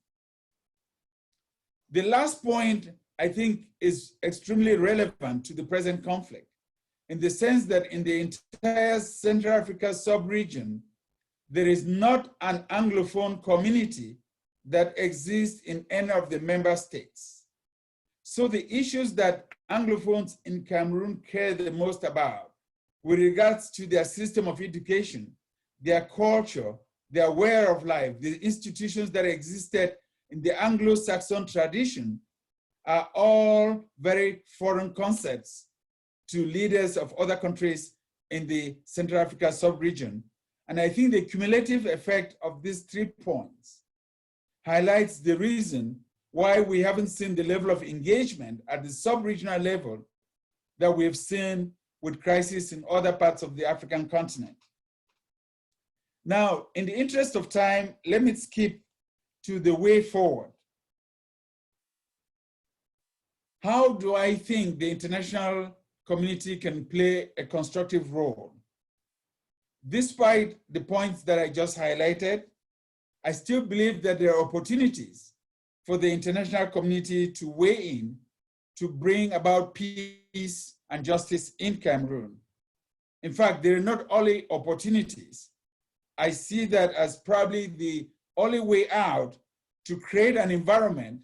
The last point, I think, is extremely relevant to the present conflict, in the sense that in the entire Central Africa sub-region, there is not an Anglophone community that exists in any of the member states. So the issues that Anglophones in Cameroon care the most about with regards to their system of education, their culture, their way of life, the institutions that existed in the Anglo-Saxon tradition are all very foreign concepts to leaders of other countries in the Central Africa sub-region. And I think the cumulative effect of these 3 points highlights the reason why we haven't seen the level of engagement at the sub-regional level that we've seen with crises in other parts of the African continent. Now, in the interest of time, let me skip to the way forward. How do I think the international community can play a constructive role? Despite the points that I just highlighted, I still believe that there are opportunities for the international community to weigh in to bring about peace and justice in Cameroon. In fact, there are not only opportunities. I see that as probably the only way out to create an environment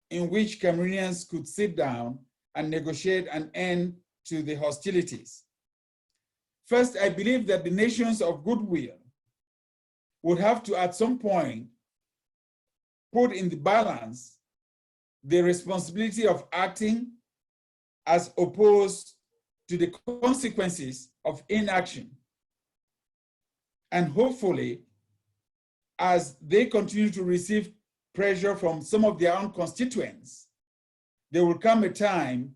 in which Cameroonians could sit down and negotiate an end to the hostilities. First, I believe that the nations of goodwill would have to, at some point, put in the balance the responsibility of acting as opposed to the consequences of inaction. And hopefully, as they continue to receive pressure from some of their own constituents, there will come a time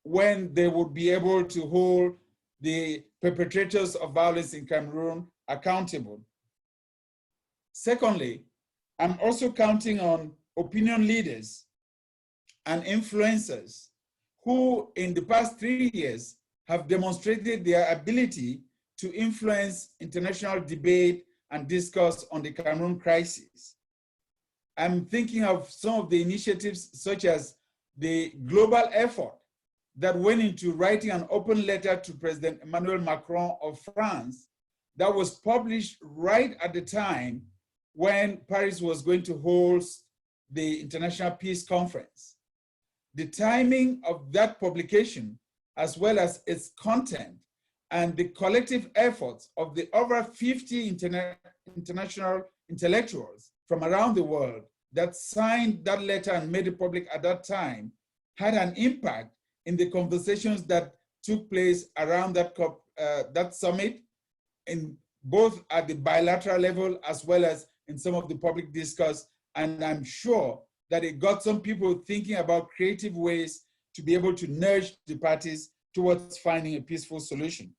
when they would be able to hold the perpetrators of violence in Cameroon accountable. Secondly, I'm also counting on opinion leaders and influencers who in the past 3 years have demonstrated their ability to influence international debate and discourse on the Cameroon crisis. I'm thinking of some of the initiatives such as the global effort that went into writing an open letter to President Emmanuel Macron of France that was published right at the time when Paris was going to host the International Peace Conference. The timing of that publication, as well as its content, and the collective efforts of the over 50 international intellectuals from around the world that signed that letter and made it public at that time, had an impact in the conversations that took place around that summit, in both at the bilateral level as well as in some of the public discourse. And I'm sure that it got some people thinking about creative ways to be able to nudge the parties towards finding a peaceful solution.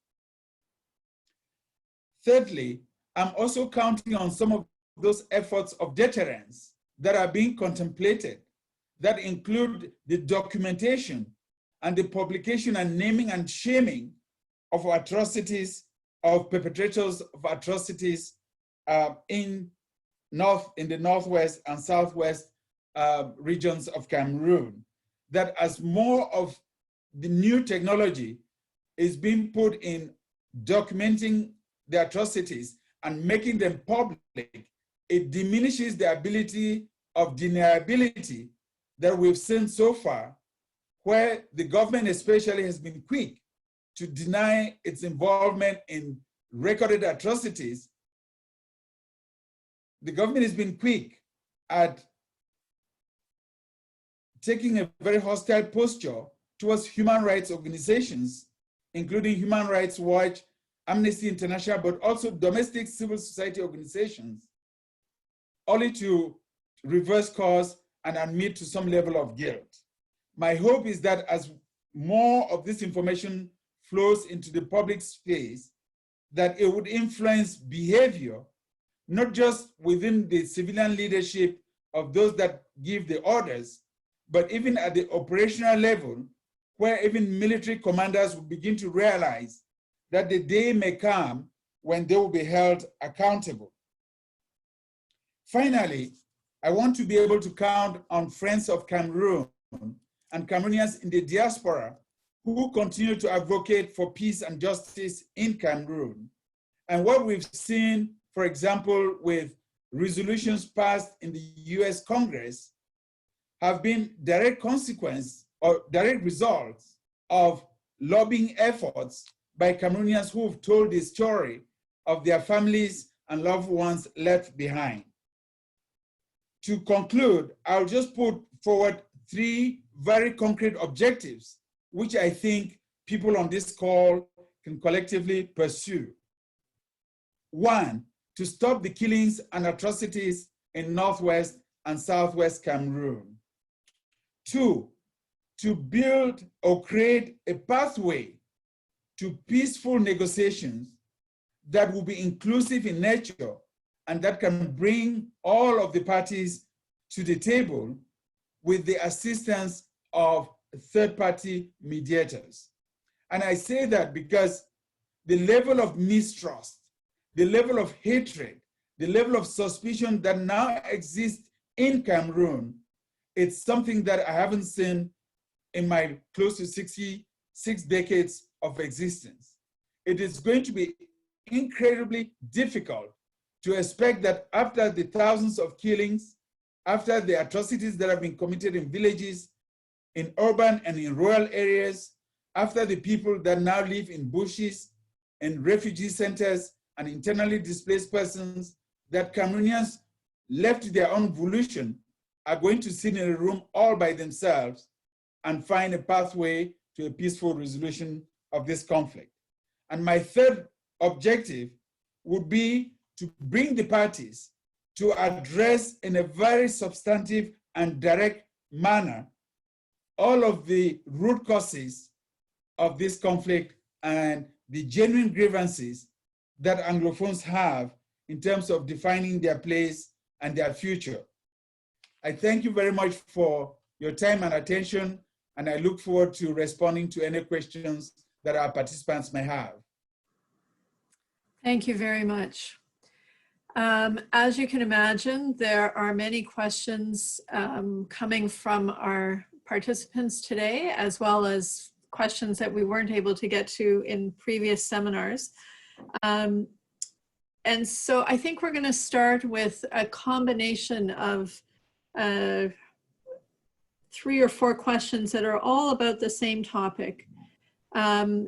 Thirdly, I'm also counting on some of those efforts of deterrence that are being contemplated, that include the documentation and the publication and naming and shaming of atrocities, of perpetrators of atrocities in the northwest and southwest regions of Cameroon. That as more of the new technology is being put in documenting the atrocities and making them public, it diminishes the ability of deniability that we've seen so far, where the government especially has been quick to deny its involvement in recorded atrocities. The government has been quick at taking a very hostile posture towards human rights organizations, including Human Rights Watch, Amnesty International, but also domestic civil society organizations, only to reverse course and admit to some level of guilt. My hope is that as more of this information flows into the public space, that it would influence behavior, not just within the civilian leadership of those that give the orders, but even at the operational level, where even military commanders will begin to realize that the day may come when they will be held accountable. Finally, I want to be able to count on friends of Cameroon and Cameroonians in the diaspora who continue to advocate for peace and justice in Cameroon. And what we've seen, for example, with resolutions passed in the US Congress have been direct consequence or direct results of lobbying efforts by Cameroonians who've told the story of their families and loved ones left behind. To conclude, I'll just put forward 3 very concrete objectives, which I think people on this call can collectively pursue. 1, to stop the killings and atrocities in Northwest and Southwest Cameroon. 2, to build or create a pathway to peaceful negotiations that will be inclusive in nature and that can bring all of the parties to the table with the assistance of third-party mediators. And I say that because the level of mistrust, the level of hatred, the level of suspicion that now exists in Cameroon, it's something that I haven't seen in my close to 66 decades of existence. It is going to be incredibly difficult to expect that after the thousands of killings, after the atrocities that have been committed in villages, in urban and in rural areas, after the people that now live in bushes, in refugee centers, and internally displaced persons, that Cameroonians left to their own volition are going to sit in a room all by themselves and find a pathway to a peaceful resolution of this conflict. And my third objective would be to bring the parties to address in a very substantive and direct manner all of the root causes of this conflict and the genuine grievances that Anglophones have in terms of defining their place and their future. I thank you very much for your time and attention, and I look forward to responding to any questions that our participants may have. Thank you very much. As you can imagine, there are many questions coming from our participants today, as well as questions that we weren't able to get to in previous seminars. And so I think we're going to start with a combination of 3 or 4 questions that are all about the same topic,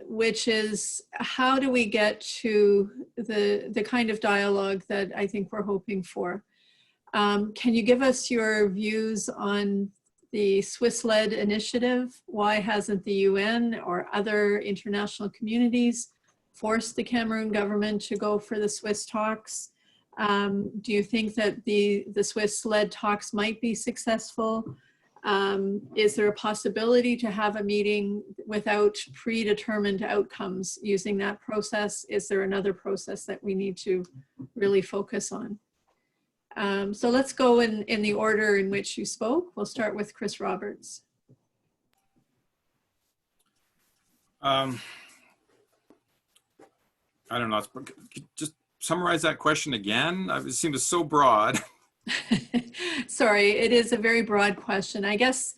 which is how do we get to the kind of dialogue that I think we're hoping for. Can you give us your views on the Swiss-led initiative? Why hasn't the UN or other international communities forced the Cameroon government to go for the Swiss talks? Do you think that the Swiss-led talks might be successful? Is there a possibility to have a meeting without predetermined outcomes using that process? Is there another process that we need to really focus on? So let's go in the order in which you spoke. We'll start with Chris Roberts. I don't know, just summarize that question again. It seems so broad. Sorry, it is a very broad question. I guess,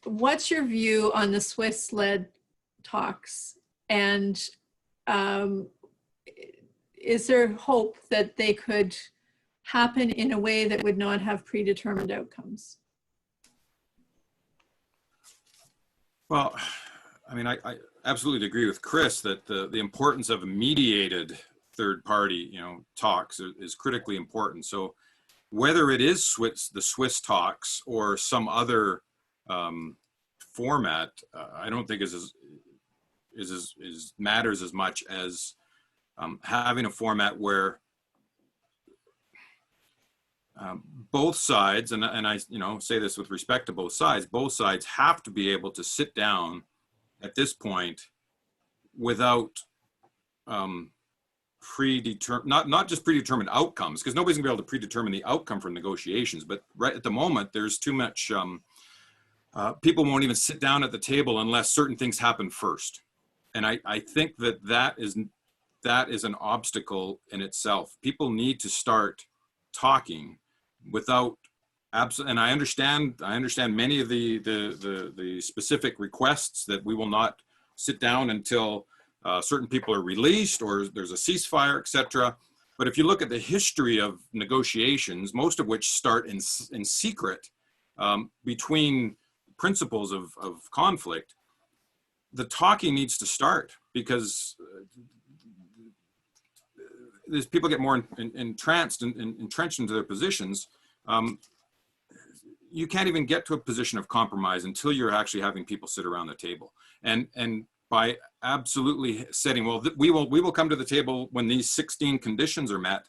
what's your view on the Swiss-led talks? And is there hope that they could happen in a way that would not have predetermined outcomes? Well, I mean, I absolutely agree with Chris that the importance of a mediated third party, talks is critically important. So whether it is the Swiss talks or some other format, I don't think is matters as much as having a format where both sides, and I say this with respect to both sides have to be able to sit down at this point without not just predetermined outcomes, because nobody's gonna be able to predetermine the outcome from negotiations, but right at the moment there's too much people won't even sit down at the table unless certain things happen first. And I think that is an obstacle in itself. People need to start talking without and I understand many of the specific requests that we will not sit down until certain people are released or there's a ceasefire, etc. But if you look at the history of negotiations, most of which start in secret between principles of conflict, the talking needs to start, because as people get more entranced and entrenched into their positions, you can't even get to a position of compromise until you're actually having people sit around the table. And by absolutely setting, well, we will come to the table when these 16 conditions are met,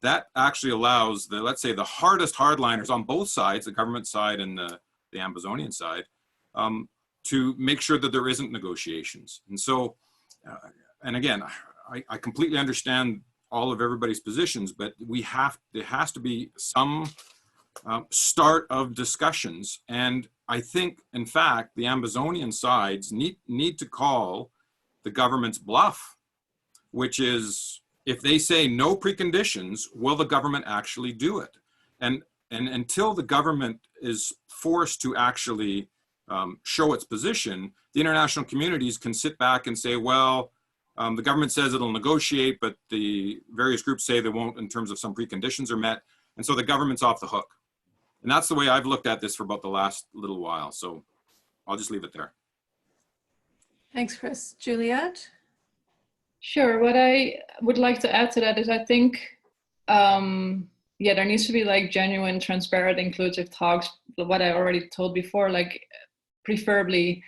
that actually allows let's say the hardest hardliners on both sides, the government side and the Ambazonian side, to make sure that there isn't negotiations. And so, and again, I completely understand all of everybody's positions, but there has to be some start of discussions. And I think, in fact, the Ambazonian sides need to call the government's bluff, which is, if they say no preconditions, will the government actually do it? And until the government is forced to actually show its position, the international communities can sit back and say, well, the government says it'll negotiate, but the various groups say they won't in terms of some preconditions are met. And so the government's off the hook. And that's the way I've looked at this for about the last little while. So I'll just leave it there. Thanks, Chris. Juliette? Sure. What I would like to add to that is I think, yeah, there needs to be like genuine, transparent, inclusive talks. What I already told before, like preferably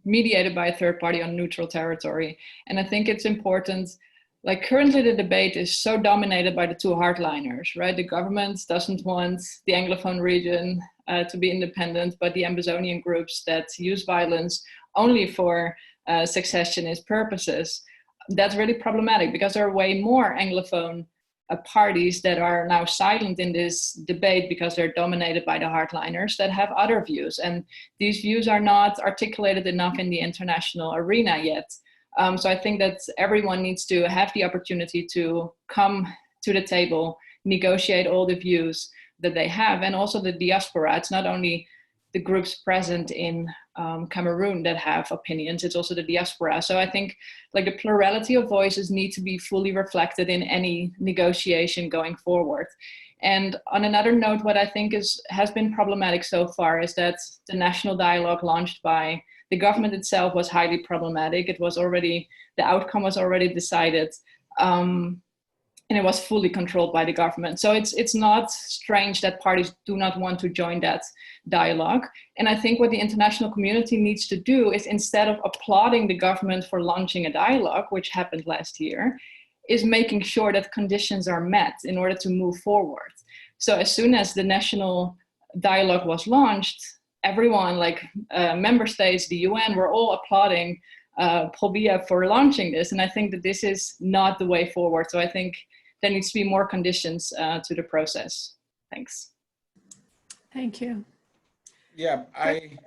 mediated by a third party on neutral territory. And I think it's important, like currently the debate is so dominated by the two hardliners, right? The government doesn't want the Anglophone region to be independent, but the Ambazonian groups that use violence only for secessionist purposes. That's really problematic, because there are way more Anglophone parties that are now silent in this debate because they're dominated by the hardliners that have other views. And these views are not articulated enough in the international arena yet. So I think that everyone needs to have the opportunity to come to the table, negotiate all the views that they have, and also the diaspora. It's not only the groups present in Cameroon that have opinions, it's also the diaspora. So I think like the plurality of voices need to be fully reflected in any negotiation going forward. And on another note, what I think has been problematic so far is that the national dialogue launched by the government itself was highly problematic. It was already, the outcome was already decided, and it was fully controlled by the government. So it's not strange that parties do not want to join that dialogue. And I think what the international community needs to do is, instead of applauding the government for launching a dialogue, which happened last year, is making sure that conditions are met in order to move forward. So as soon as the national dialogue was launched, everyone, like member states, the UN, were all applauding Paauwe for launching this. And I think that this is not the way forward. So I think there needs to be more conditions to the process. Thanks. Thank you. Yeah, I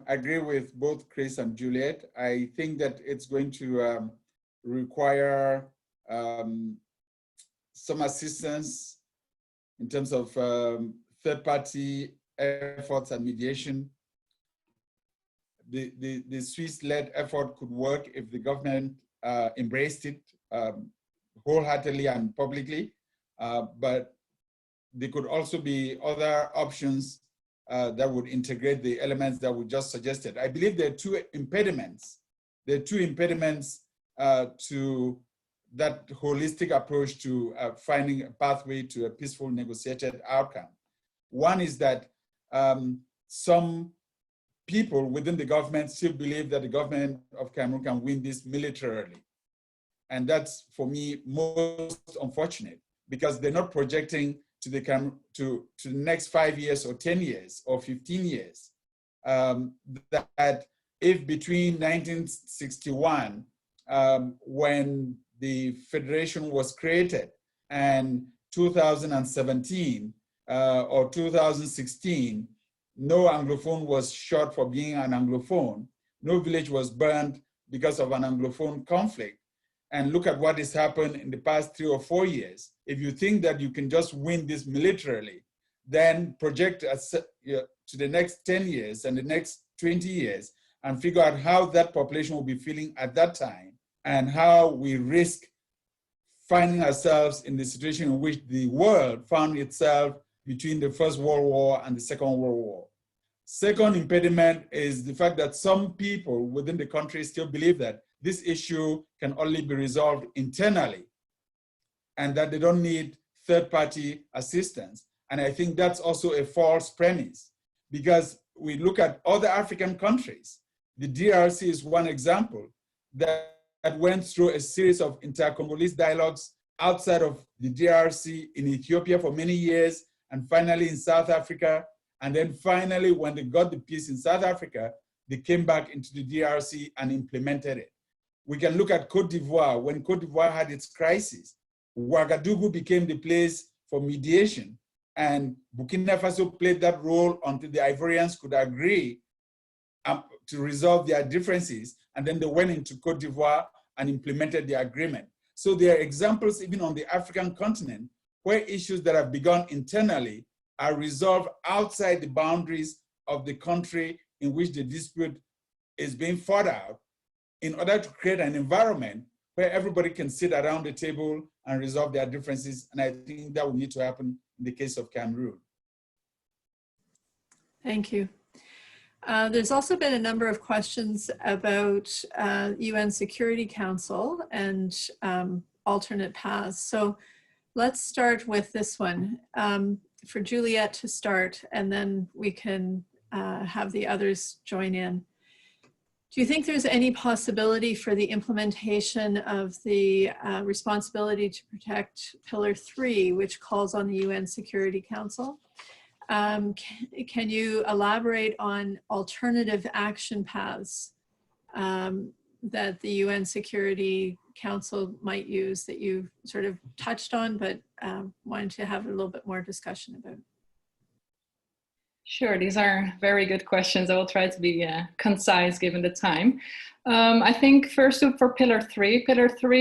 agree with both Chris and Juliette. I think that it's going to require some assistance in terms of third-party efforts and mediation. The Swiss-led effort could work if the government embraced it wholeheartedly and publicly, but there could also be other options that would integrate the elements that we just suggested. I believe there are two impediments. There are two impediments to that holistic approach to finding a pathway to a peaceful negotiated outcome. One is that some people within the government still believe that the government of Cameroon can win this militarily. And that's, for me, most unfortunate, because they're not projecting to the next 5 years or 10 years or 15 years. That if between 1961, when the federation was created, and 2017 or 2016, no Anglophone was shot for being an Anglophone, no village was burned because of an Anglophone conflict. And look at what has happened in the past 3 or 4 years. If you think that you can just win this militarily, then project to the next 10 years and the next 20 years and figure out how that population will be feeling at that time and how we risk finding ourselves in the situation in which the world found itself between the First World War and the Second World War. Second impediment is the fact that some people within the country still believe that this issue can only be resolved internally and that they don't need third-party assistance. And I think that's also a false premise, because we look at other African countries. The DRC is one example that went through a series of inter-Congolese dialogues outside of the DRC, in Ethiopia for many years, and finally in South Africa. And then finally, when they got the peace in South Africa, they came back into the DRC and implemented it. We can look at Cote d'Ivoire. When Cote d'Ivoire had its crisis, Ouagadougou became the place for mediation, and Burkina Faso played that role until the Ivorians could agree to resolve their differences, and then they went into Cote d'Ivoire and implemented the agreement. So there are examples even on the African continent where issues that have begun internally are resolved outside the boundaries of the country in which the dispute is being fought out, in order to create an environment where everybody can sit around the table and resolve their differences. And I think that will need to happen in the case of Cameroon. Thank you. There's also been a number of questions about UN Security Council and alternate paths. So let's start with this one for Juliette to start, and then we can have the others join in. Do you think there's any possibility for the implementation of the responsibility to protect Pillar 3, which calls on the UN Security Council? Can you elaborate on alternative action paths that the UN Security Council might use that you sort of touched on, but wanted to have a little bit more discussion about? Sure, these are very good questions. I will try to be concise given the time. I think first for Pillar 3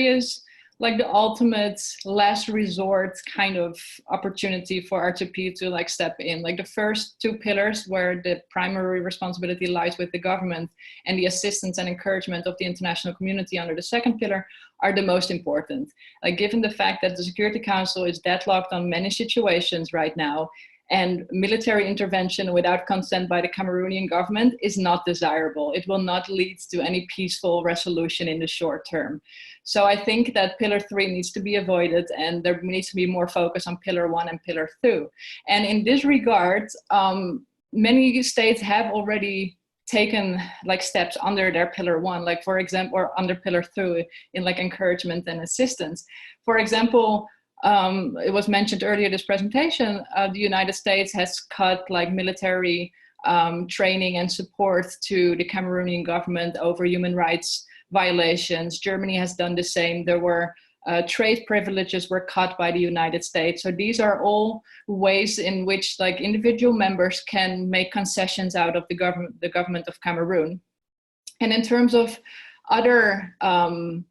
is like the ultimate last resort kind of opportunity for R2P to like step in. Like the first 2 pillars, where the primary responsibility lies with the government and the assistance and encouragement of the international community under the second pillar, are the most important. Like given the fact that the Security Council is deadlocked on many situations right now, and military intervention without consent by the Cameroonian government is not desirable. It will not lead to any peaceful resolution in the short term. So I think that Pillar 3 needs to be avoided, and there needs to be more focus on Pillar 1 and Pillar 2. And in this regard, many states have already taken like steps under their pillar 1, like for example, or under pillar 2 in like encouragement and assistance. For example, it was mentioned earlier this presentation, the United States has cut like military training and support to the Cameroonian government over human rights violations. Germany has done the same. There were trade privileges were cut by the United States. So these are all ways in which like individual members can make concessions out of the government of Cameroon. And in terms of other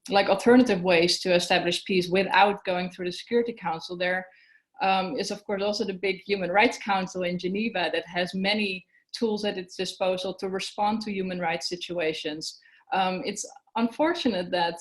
like alternative ways to establish peace without going through the Security Council, there is of course also the big Human Rights Council in Geneva that has many tools at its disposal to respond to human rights situations. It's unfortunate that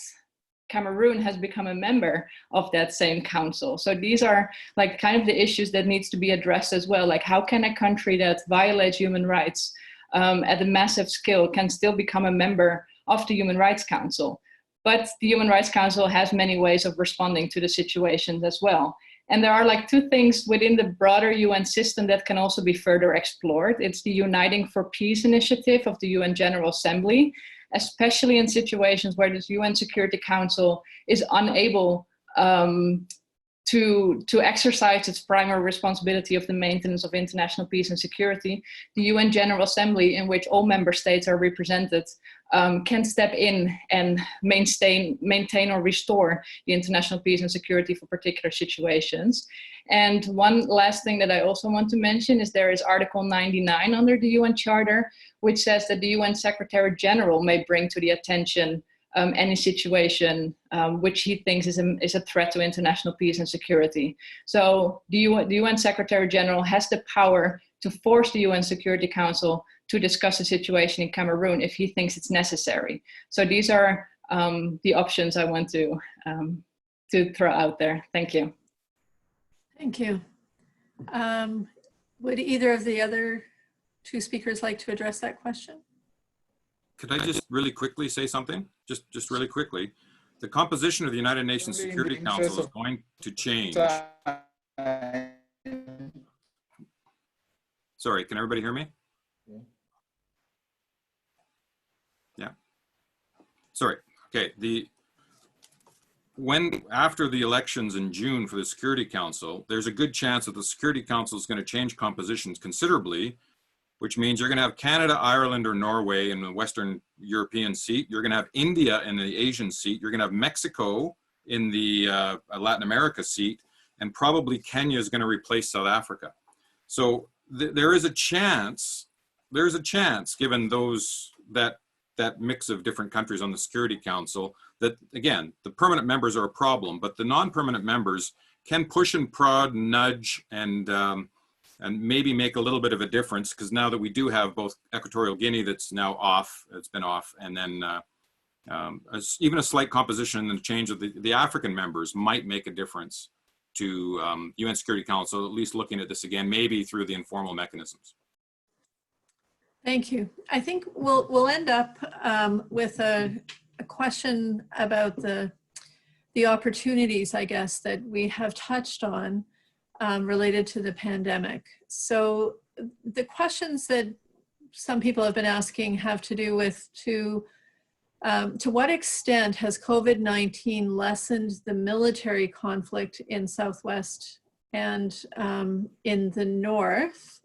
Cameroon has become a member of that same council. So these are like kind of the issues that needs to be addressed as well. Like how can a country that violates human rights at a massive scale can still become a member of the Human Rights Council? But the Human Rights Council has many ways of responding to the situations as well. And there are like 2 things within the broader UN system that can also be further explored. It's the Uniting for Peace initiative of the UN General Assembly, especially in situations where the UN Security Council is unable to exercise its primary responsibility of the maintenance of international peace and security. The UN General Assembly, in which all member states are represented, can step in and maintain or restore the international peace and security for particular situations. And one last thing that I also want to mention is there is Article 99 under the UN Charter, which says that the UN Secretary General may bring to the attention any situation which he thinks is a threat to international peace and security. So the UN Secretary General has the power to force the UN Security Council to discuss the situation in Cameroon if he thinks it's necessary. So these are the options I want to throw out there. Thank you. Thank you. Would either of the other 2 speakers like to address that question? Could I just really quickly say something? Just really quickly. The composition of the United Nations Security Council is going to change. Sorry, can everybody hear me? Yeah. Sorry. Okay. After the elections in June for the Security Council, there's a good chance that the Security Council is going to change compositions considerably, which means you're going to have Canada, Ireland, or Norway in the Western European seat. You're going to have India in the Asian seat. You're going to have Mexico in the Latin America seat, and probably Kenya is going to replace South Africa. So there is a chance, given that mix of different countries on the Security Council, that again, the permanent members are a problem, but the non-permanent members can push and prod, nudge, and maybe make a little bit of a difference, because now that we do have both Equatorial Guinea that's now off, it's been off, and then even a slight composition and change of the African members might make a difference to UN Security Council, at least looking at this again, maybe through the informal mechanisms. Thank you. I think we'll end up with a question about the opportunities, I guess, that we have touched on related to the pandemic. So the questions that some people have been asking have to do with to what extent has COVID-19 lessened the military conflict in Southwest and in the North?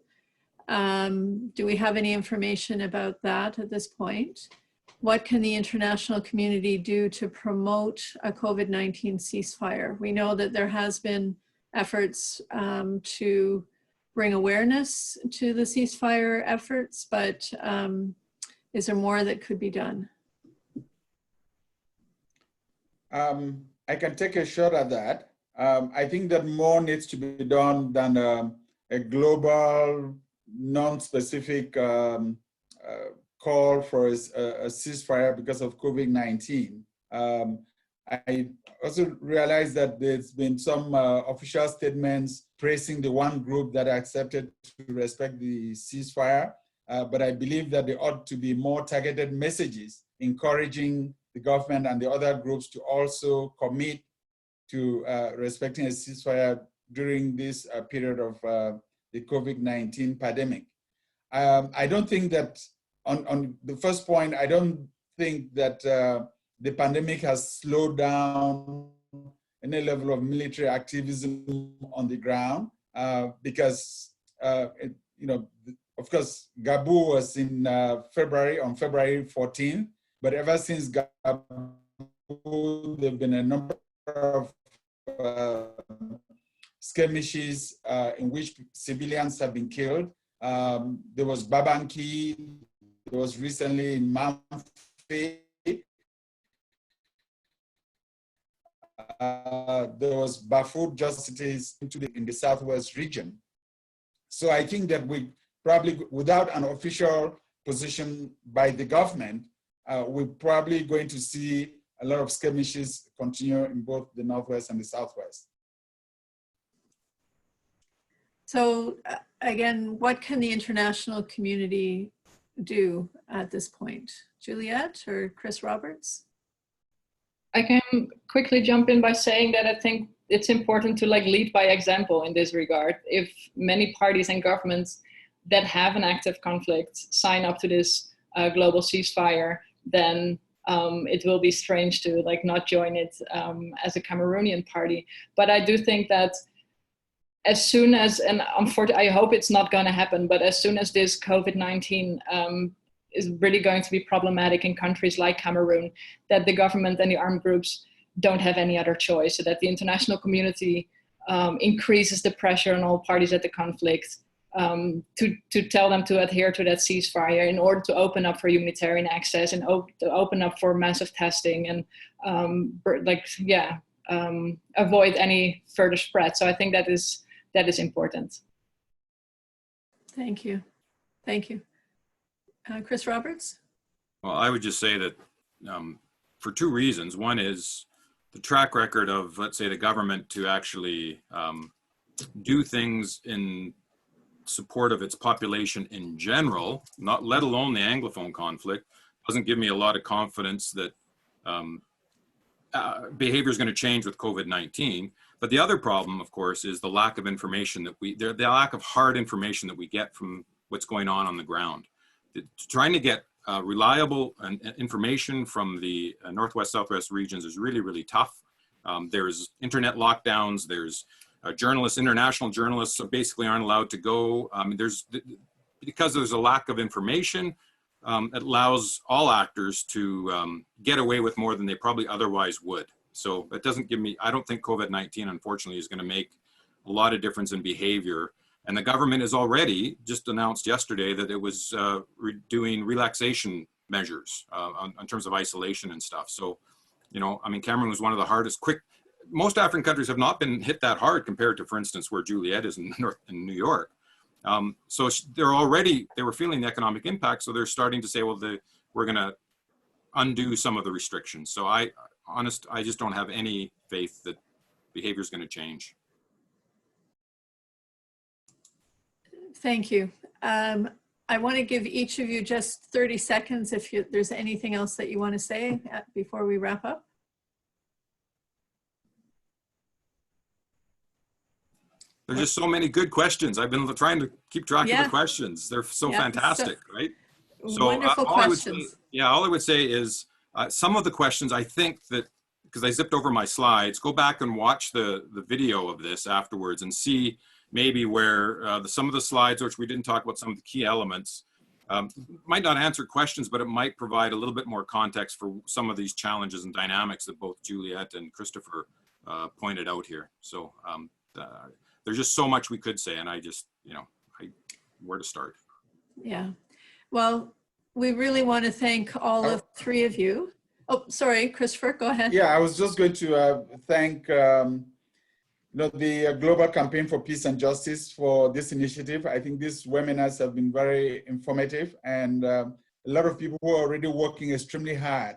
Do we have any information about that at this point? What can the international community do to promote a COVID-19 ceasefire? We know that there has been efforts to bring awareness to the ceasefire efforts, but is there more that could be done? I can take a shot at that. I think that more needs to be done than a global, non-specific call for a ceasefire because of COVID-19. I also realized that there's been some official statements praising the one group that accepted to respect the ceasefire, but I believe that there ought to be more targeted messages encouraging the government and the other groups to also commit to respecting a ceasefire during this period of the COVID-19 pandemic. I don't think that on the first point, I don't think that the pandemic has slowed down any level of military activism on the ground because, of course, Gabu was in February, on February 14th, but ever since Gabu, there have been a number of skirmishes in which civilians have been killed. There was Babanki, there was recently in Mamfe, there was Bafut justices in the Southwest region. So I think that we probably, without an official position by the government, we're probably going to see a lot of skirmishes continue in both the Northwest and the Southwest. So again, what can the international community do at this point? Juliette or Chris Roberts? I can quickly jump in by saying that I think it's important to lead by example in this regard. If many parties and governments that have an active conflict sign up to this global ceasefire, then it will be strange to not join it as a Cameroonian party. But I do think that as soon as, and unfortunately, I hope it's not going to happen, but as soon as this COVID-19 is really going to be problematic in countries like Cameroon, that the government and the armed groups don't have any other choice, so that the international community increases the pressure on all parties at the conflict to tell them to adhere to that ceasefire in order to open up for humanitarian access and to open up for massive testing and avoid any further spread. So I think that is important. Thank you. Thank you. Chris Roberts? Well, I would just say that for two reasons. One is the track record of, let's say, the government to actually do things in support of its population in general, not let alone the Anglophone conflict, doesn't give me a lot of confidence that behavior is going to change with COVID-19. But the other problem, of course, is the lack of information the lack of hard information that we get from what's going on the ground. Trying to get reliable information from the Northwest, Southwest regions is really, really tough. There's internet lockdowns, there's journalists, international journalists basically aren't allowed to go. Because there's a lack of information, it allows all actors to get away with more than they probably otherwise would. So it doesn't give me, I don't think COVID-19, unfortunately, is going to make a lot of difference in behavior. And the government has already just announced yesterday that it was doing relaxation measures in terms of isolation and stuff. So, Cameroon was one of the hardest, most African countries have not been hit that hard compared to, for instance, where Juliette is in New York. So they were feeling the economic impact. So they're starting to say, well, we're going to undo some of the restrictions. So I just don't have any faith that behavior is going to change. Thank you. I want to give each of you just 30 seconds if there's anything else that you want to say before we wrap up. There's just so many good questions. I've been trying to keep track of the questions. They're so fantastic, right? So wonderful questions. All I would say is some of the questions, I think that, because I zipped over my slides, go back and watch the video of this afterwards and see maybe where some of the slides, which we didn't talk about some of the key elements, might not answer questions, but it might provide a little bit more context for some of these challenges and dynamics that both Juliette and Christopher pointed out here. So there's just so much we could say, and I just, where to start? Yeah. Well, we really want to thank all of three of you. Oh, sorry, Christopher, go ahead. Yeah, I was just going to thank the Global Campaign for Peace and Justice for this initiative. I think these webinars have been very informative, and a lot of people who are already working extremely hard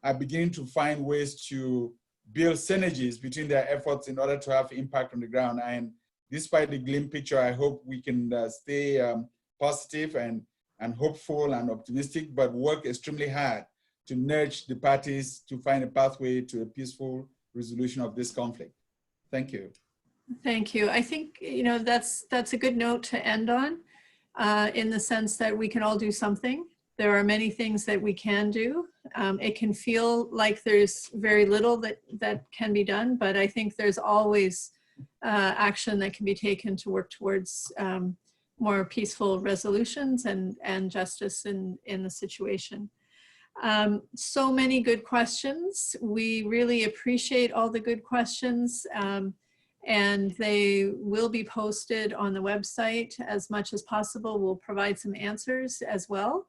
are beginning to find ways to build synergies between their efforts in order to have impact on the ground. And despite the glim picture, I hope we can stay positive and hopeful and optimistic, but work extremely hard to nudge the parties to find a pathway to a peaceful resolution of this conflict. Thank you. Thank you. I think, that's a good note to end on, in the sense that we can all do something. There are many things that we can do. It can feel like there's very little that can be done, but I think there's always action that can be taken to work towards more peaceful resolutions and justice in the situation. So many good questions. We really appreciate all the good questions, and they will be posted on the website as much as possible. We'll provide some answers as well.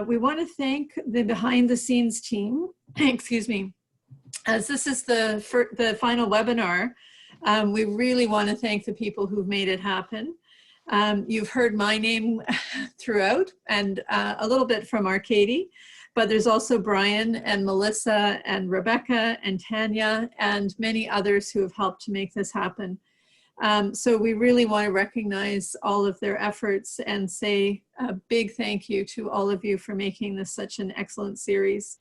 We want to thank the behind the scenes team, excuse me, as this is the final webinar. We really want to thank the people who've made it happen. You've heard my name throughout, and a little bit from Arcady, but there's also Brian and Melissa and Rebecca and Tanya and many others who have helped to make this happen. So we really want to recognize all of their efforts and say a big thank you to all of you for making this such an excellent series.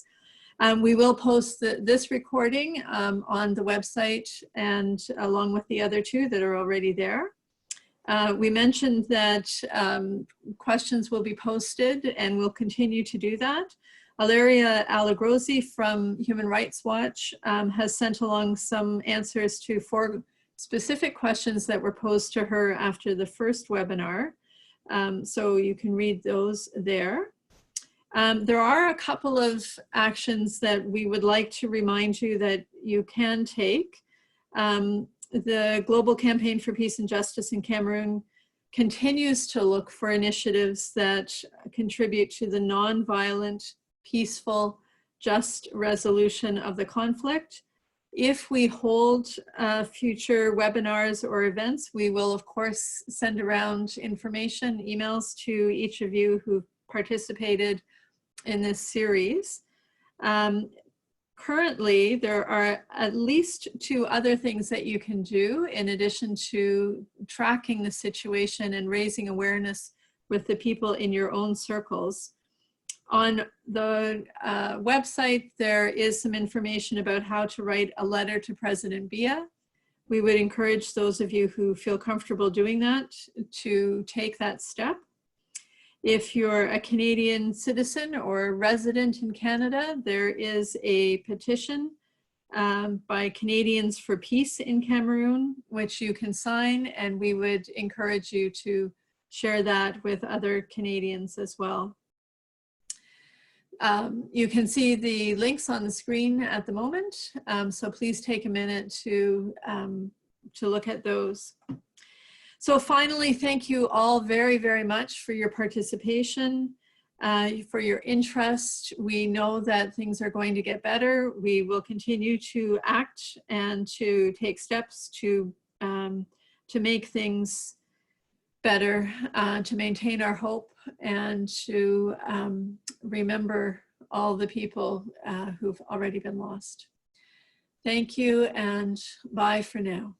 We will post this recording on the website, and along with the other two that are already there. We mentioned that questions will be posted, and we'll continue to do that. Valeria Alagrosi from Human Rights Watch has sent along some answers to 4 specific questions that were posed to her after the first webinar. So you can read those there. There are a couple of actions that we would like to remind you that you can take. The Global Campaign for Peace and Justice in Cameroon continues to look for initiatives that contribute to the nonviolent, peaceful, just resolution of the conflict. If we hold future webinars or events, we will of course send around information, emails to each of you who participated in this series. Currently, there are at least 2 other things that you can do in addition to tracking the situation and raising awareness with the people in your own circles. On the website, there is some information about how to write a letter to President Biya. We would encourage those of you who feel comfortable doing that to take that step. If you're a Canadian citizen or resident in Canada, there is a petition by Canadians for Peace in Cameroon, which you can sign, and we would encourage you to share that with other Canadians as well. You can see the links on the screen at the moment, so please take a minute to look at those. So finally, thank you all very, very much for your participation, for your interest. We know that things are going to get better. We will continue to act and to take steps to make things better, to maintain our hope, and to remember all the people who've already been lost. Thank you, and bye for now.